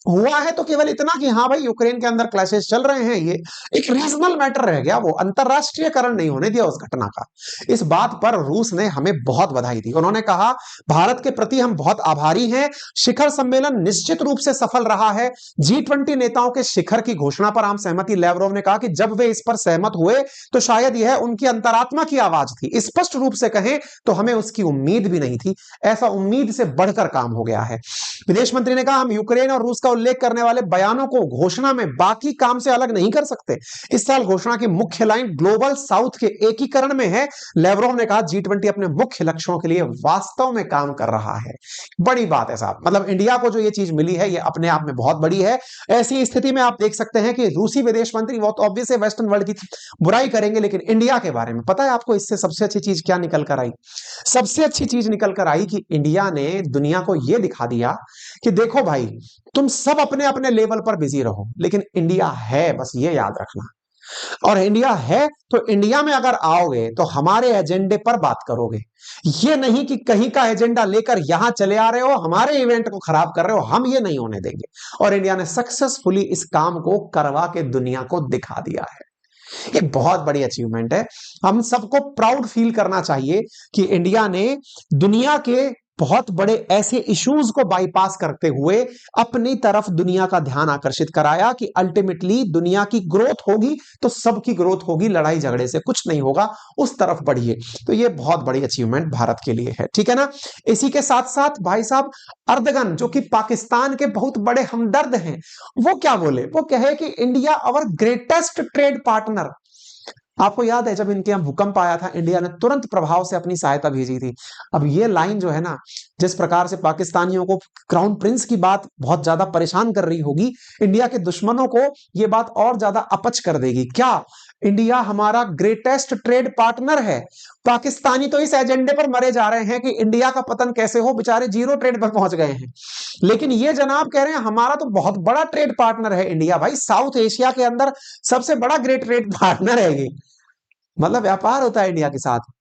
हुआ है तो केवल इतना कि हाँ भाई यूक्रेन के अंदर क्लैशेस चल रहे हैं, ये एक रीजनल मैटर रह गया, वो अंतरराष्ट्रीयकरण नहीं होने दिया उस घटना का। इस बात पर रूस ने हमें बहुत बधाई दी। उन्होंने कहा भारत के प्रति हम बहुत आभारी हैं, शिखर सम्मेलन निश्चित रूप से सफल रहा है। G20 नेताओं के शिखर की घोषणा पर आम सहमति। लेवरोव ने कहा कि जब वे इस पर सहमत हुए तो शायद यह उनकी अंतरात्मा की आवाज थी। स्पष्ट रूप से कहें तो हमें उसकी उम्मीद भी नहीं थी, ऐसा उम्मीद से बढ़कर काम हो गया है। विदेश मंत्री ने कहा हम यूक्रेन और रूस का उल्लेख करने वाले बयानों को घोषणा में बाकी काम से अलग नहीं कर सकते। इस साल घोषणा की मुख्य लाइन ग्लोबल साउथ के एकीकरण में है। लेवरोव ने कहा G20 अपने मुख्य लक्ष्यों के लिए वास्तव में काम कर रहा है। बड़ी बात है साहब, मतलब इंडिया को जो ये चीज मिली है ये अपने आप में बहुत बड़ी है। ऐसी स्थिति में आप देख सकते हैं कि रूसी विदेश मंत्री वो तो ऑब्वियसली वेस्टर्न वर्ल्ड की बुराई करेंगे, लेकिन इंडिया के बारे में पता है आपको इससे सबसे अच्छी चीज क्या निकल कर आई? सबसे अच्छी चीज निकल कर आई कि इंडिया ने दुनिया को यह दिखा दिया कि देखो भाई तुम सब अपने अपने लेवल पर बिजी रहो, लेकिन इंडिया है, बस ये याद रखना। और इंडिया है तो इंडिया में अगर आओगे तो हमारे एजेंडे पर बात करोगे। ये नहीं कि कहीं का एजेंडा लेकर यहां चले आ रहे हो, हमारे इवेंट को खराब कर रहे हो, हम ये नहीं होने देंगे। और इंडिया ने सक्सेसफुली इस काम को करवा के दुनिया को दिखा दिया है। एक बहुत बड़ी अचीवमेंट है। हम सबको प्राउड फील करना चाहिए कि इंडिया ने दुनिया के बहुत बड़े ऐसे इश्यूज को बाईपास करते हुए अपनी तरफ दुनिया का ध्यान आकर्षित कराया कि अल्टीमेटली दुनिया की ग्रोथ होगी तो सबकी ग्रोथ होगी, लड़ाई झगड़े से कुछ नहीं होगा, उस तरफ बढ़िए। तो ये बहुत बड़ी अचीवमेंट भारत के लिए है, ठीक है ना। इसी के साथ साथ भाई साहब अर्दगन जो कि पाकिस्तान के बहुत बड़े हमदर्द हैं, वो क्या बोले? वो कहे कि India our greatest trade partner. आपको याद है जब इनके यहाँ भूकंप आया था, इंडिया ने तुरंत प्रभाव से अपनी सहायता भेजी थी। अब ये लाइन जो है ना, जिस प्रकार से पाकिस्तानियों को क्राउन प्रिंस की बात बहुत ज्यादा परेशान कर रही होगी, इंडिया के दुश्मनों को ये बात और ज्यादा अपच कर देगी। क्या इंडिया हमारा ग्रेटेस्ट ट्रेड पार्टनर है? पाकिस्तानी तो इस एजेंडे पर मरे जा रहे हैं कि इंडिया का पतन कैसे हो, बेचारे जीरो ट्रेड पर पहुंच गए हैं। लेकिन ये जनाब कह रहे हैं हमारा तो बहुत बड़ा ट्रेड पार्टनर है इंडिया। भाई साउथ एशिया के अंदर सबसे बड़ा ग्रेट ट्रेड पार्टनर है ये, मतलब व्यापार होता है इंडिया के साथ।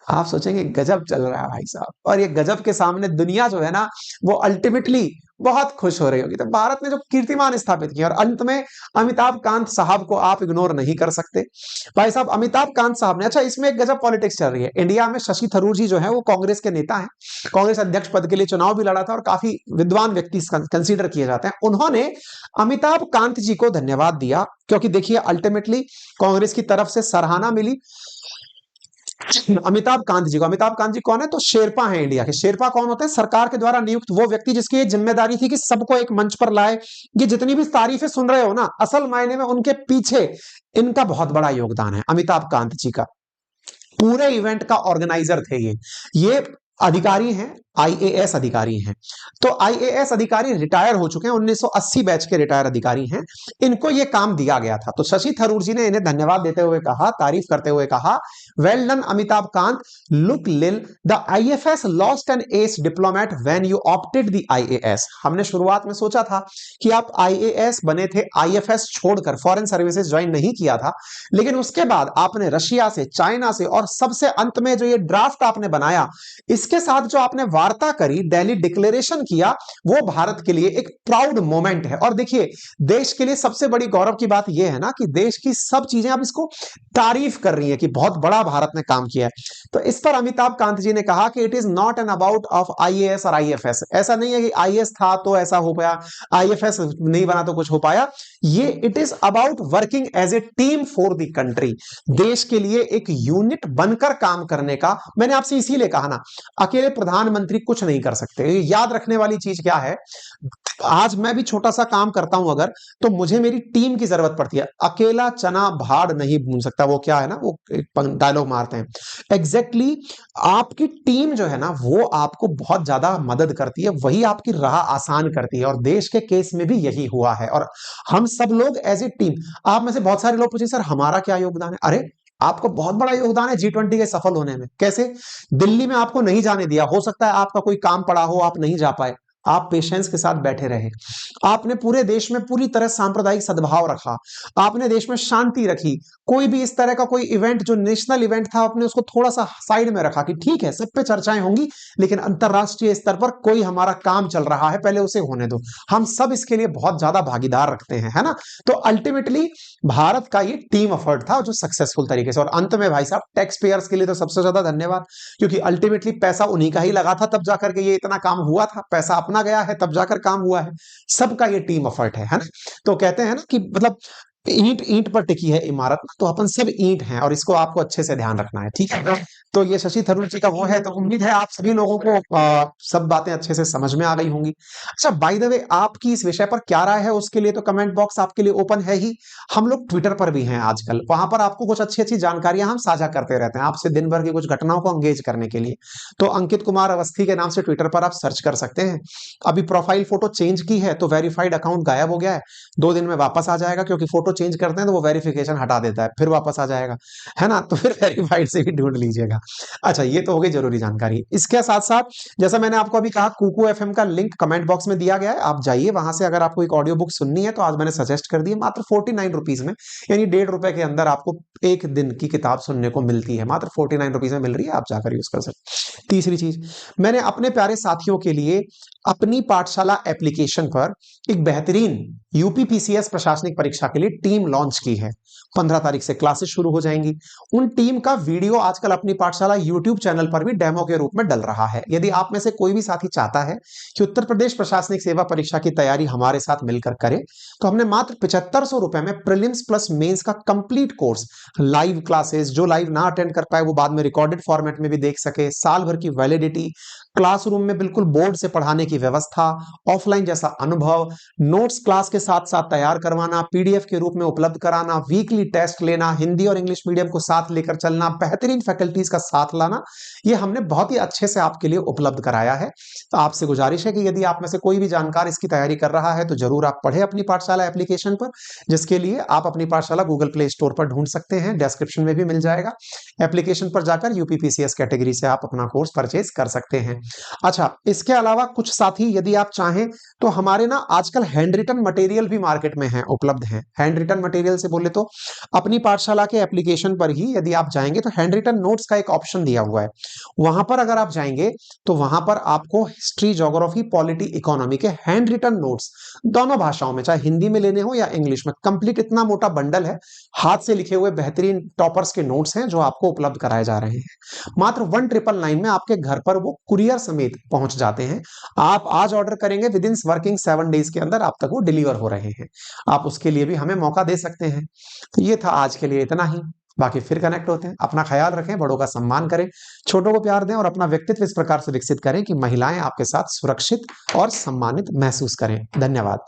आप सोचेंगे गजब चल रहा है भाई साहब, और ये गजब के सामने दुनिया जो है ना वो अल्टीमेटली बहुत खुश हो रही होगी। तो भारत ने जो कीर्तिमान स्थापित किया, और अंत में अमिताभ कांत साहब को आप इग्नोर नहीं कर सकते। भाई साहब अमिताभ कांत साहब ने, अच्छा इसमें एक गजब पॉलिटिक्स चल रही है इंडिया में। शशि थरूर जी जो है वो कांग्रेस के नेता हैं, कांग्रेस अध्यक्ष पद के लिए चुनाव भी लड़ा था और काफी विद्वान व्यक्ति कंसीडर किए जाते हैं। उन्होंने अमिताभ कांत जी को धन्यवाद दिया क्योंकि देखिए अल्टीमेटली कांग्रेस की तरफ से सराहना मिली अमिताभ कांत जी को। अमिताभ कांत जी कौन है? तो शेरपा है इंडिया के। शेरपा कौन होते हैं? सरकार के द्वारा नियुक्त वो व्यक्ति जिसकी ये जिम्मेदारी थी कि सबको एक मंच पर लाए। ये जितनी भी तारीफें सुन रहे हो ना, असल मायने में उनके पीछे इनका बहुत बड़ा योगदान है, अमिताभ कांत जी का। पूरे इवेंट का ऑर्गेनाइजर थे ये अधिकारी हैं, आईएएस अधिकारी हैं। तो आईएएस अधिकारी रिटायर हो चुके हैं, 1980 बैच के रिटायर अधिकारी हैं। इनको ये काम दिया गया था। तो शशि थरूर जी ने इन्हें धन्यवाद देते हुए कहा, तारीफ करते हुए कहा, well done Amitabh Kant, look like the IFS lost an ace diplomat when you opted the IAS. हमने शुरुआत में सोचा था कि आप आईएएस बने थे, आईएफएस छोड़कर फॉरेन सर्विसेज ज्वाइन नहीं किया था, लेकिन उसके बाद आपने रशिया से, चाइना से और सबसे अंत में जो ये ड्राफ्ट आपने बनाया, इसके साथ जो आपने वार्ता वार्ता करी, दिल्ली डिक्लेरेशन किया, वो भारत के लिए एक प्राउड मोमेंट है। और देखिए, देश के लिए सबसे बड़ी गौरव की बात यह है ना कि देश की सब चीजें अब इसको तारीफ कर रही है कि बहुत बड़ा भारत ने काम किया है। तो इस पर अमिताभ कांत जी ने कहा कि it is not an about of IAS और आईएफएस। ऐसा नहीं है कि आईएएस था तो ऐसा हो पाया, आईएफएस नहीं बना तो कुछ हो पाया। ये it is about working as a team for the country. देश के लिए एक यूनिट बनकर काम करने का, मैंने आपसे इसीलिए कहा ना, अकेले प्रधानमंत्री कुछ नहीं कर सकते। याद रखने वाली चीज क्या है, आज मैं भी छोटा सा काम करता हूं अगर, तो मुझे मेरी टीम की जरूरत पड़ती है। अकेला चना भाड़ नहीं भून सकता, वो क्या है ना, वो एक डायलॉग मारते हैं एग्जैक्टली। आपकी टीम जो है ना, वो आपको बहुत ज्यादा मदद करती है, वही आपकी राह आसान करती है। और देश के केस में भी यही हुआ है। और हम सब लोग एज ए टीम, आप में से बहुत सारे लोग पूछे सर हमारा क्या योगदान है? अरे आपको बहुत बड़ा योगदान है G20 के सफल होने में। कैसे? दिल्ली में आपको नहीं जाने दिया, हो सकता है आपका कोई काम पड़ा हो, आप नहीं जा पाए, आप पेशेंस के साथ बैठे रहे। आपने पूरे देश में पूरी तरह सांप्रदायिक सद्भाव रखा, आपने देश में शांति रखी। कोई भी इस तरह का कोई इवेंट जो नेशनल इवेंट था, आपने उसको थोड़ा सा साइड में रखा कि ठीक है सब पे चर्चाएं होंगी, लेकिन अंतरराष्ट्रीय स्तर पर कोई हमारा काम चल रहा है, पहले उसे होने दो। हम सब इसके लिए बहुत ज्यादा भागीदार रखते हैं, है ना। तो अल्टीमेटली भारत का ये टीम एफर्ट था जो सक्सेसफुल तरीके से। और अंत में भाई साहब, टैक्स पेयर्स के लिए तो सबसे ज्यादा धन्यवाद, क्योंकि अल्टीमेटली पैसा उन्हीं का ही लगा था, तब जाकर के ये इतना काम हुआ था। पैसा अपना गया है तब जाकर काम हुआ है। सबका ये टीम एफर्ट है ना। तो कहते हैं ना कि मतलब ईंट ईंट पर टिकी है इमारत, तो अपन सब ईंट हैं, और इसको आपको अच्छे से ध्यान रखना है, ठीक है। तो ये शशि थरूर जी का वो है। तो उम्मीद है आप सभी लोगों को सब बातें अच्छे से समझ में आ गई होंगी। अच्छा, बाय द वे, आपकी इस विषय पर क्या राय है उसके लिए तो कमेंट बॉक्स आपके लिए ओपन है ही। हम लोग ट्विटर पर भी हैं आजकल, वहां पर आपको कुछ अच्छी अच्छी जानकारियां हम साझा करते रहते हैं आपसे दिन भर की कुछ घटनाओं को अंगेज करने के लिए। तो अंकित कुमार अवस्थी के नाम से ट्विटर पर आप सर्च कर सकते हैं। अभी प्रोफाइल फोटो चेंज की है तो वेरीफाइड अकाउंट गायब हो गया है, 2 दिन में वापस आ जाएगा, क्योंकि फोटो चेंज करते हैं तो वो वेरिफिकेशन हटा देता है, फिर वापस आ जाएगा, है ना। तो फिर वेरीफाइड से भी ढूंढ लीजिएगा। अच्छा, ये तो हो गई जरूरी जानकारी। इसके साथ साथ जैसा मैंने आपको अभी कहा, कुकू एफएम का लिंक कमेंट बॉक्स में दिया गया है, आप जाइए वहां से। अगर आपको एक ऑडियो बुक सुननी है तो आज मैंने सजेस्ट कर दी है, मात्र 49 रुपीज में, यानी 1.5 रुपए के अंदर आपको एक दिन की किताब सुनने को मिलती है। मात्र 49 रुपीज में मिल रही है, आप जाकर यूज कर सकते। तीसरी चीज, मैंने अपने प्यारे साथियों के लिए अपनी पाठशाला एप्लीकेशन पर एक बेहतरीन यूपीपीसीएस प्रशासनिक परीक्षा के लिए टीम लॉन्च की है। 15 तारीख से क्लासेस शुरू हो जाएंगी। उन टीम का वीडियो आजकल अपनी पाठशाला यूट्यूब चैनल पर भी डेमो के रूप में डल रहा है। यदि आप में से कोई भी साथी चाहता है कि उत्तर प्रदेश प्रशासनिक सेवा परीक्षा की तैयारी हमारे साथ मिलकर करे, तो हमने मात्र 7500 रुपए में प्रीलिम्स प्लस मेंस का कंप्लीट कोर्स, लाइव क्लासेस, जो लाइव ना अटेंड कर पाए वो बाद में रिकॉर्डेड फॉर्मेट में भी देख सके, साल भर की वैलिडिटी, क्लासरूम में बिल्कुल बोर्ड से पढ़ाने की व्यवस्था, ऑफलाइन जैसा अनुभव, नोट्स क्लास के साथ साथ तैयार करवाना, पीडीएफ के रूप में उपलब्ध कराना, वीकली टेस्ट लेना, हिंदी और इंग्लिश मीडियम को साथ लेकर चलना, बेहतरीन फैकल्टीज का साथ लाना, ये हमने बहुत ही अच्छे से आपके लिए उपलब्ध कराया है। तो आपसे गुजारिश है कि यदि आप में से कोई भी जानकार इसकी तैयारी कर रहा है तो जरूर आप पढ़े अपनी पाठशाला एप्लीकेशन पर, जिसके लिए आप अपनी पाठशाला गूगल प्ले स्टोर पर ढूंढ सकते हैं, डिस्क्रिप्शन में भी मिल जाएगा। एप्लीकेशन पर जाकर यूपीपीसीएस कैटेगरी से आप अपना कोर्स परचेज कर सकते हैं। अच्छा, इसके अलावा कुछ साथी यदि आप चाहें तो हमारे ना आजकल हैंड रिटन मटेरियल भी मार्केट में है, उपलब्ध है। हैंड रिटन मटेरियल से बोले तो अपनी पाठशाला के एप्लीकेशन पर ही यदि आप जाएंगे तो हैंड रिटन नोट्स का एक ऑप्शन दिया हुआ है। वहां पर अगर आप जाएंगे तो वहां पर आपको हिस्ट्री, ज्योग्राफी, पॉलिटी, इकोनॉमी के हैंड रिटन नोट्स दोनों भाषाओं में, चाहे हिंदी में लेने हो या इंग्लिश में, कंप्लीट इतना मोटा बंडल है, हाथ से लिखे हुए बेहतरीन टॉपर्स के नोट्स हैं जो आपको उपलब्ध कराए जा रहे हैं। मात्र 1999 में आपके घर पर वो कुरियर समेत पहुंच जाते हैं। आप आज ऑर्डर करेंगे, विद इन वर्किंग 7 डेज के अंदर आप तक वो डिलीवर हो रहे हैं। आप उसके लिए भी हमें मौका दे सकते हैं। तो ये था आज के लिए इतना ही, बाकी फिर कनेक्ट होते हैं। अपना ख्याल रखें, बड़ों का सम्मान करें, छोटों को प्यार दें और अपना व्यक्तित्व इस प्रकार से विकसित करें कि महिलाएं आपके साथ सुरक्षित और सम्मानित महसूस करें। धन्यवाद।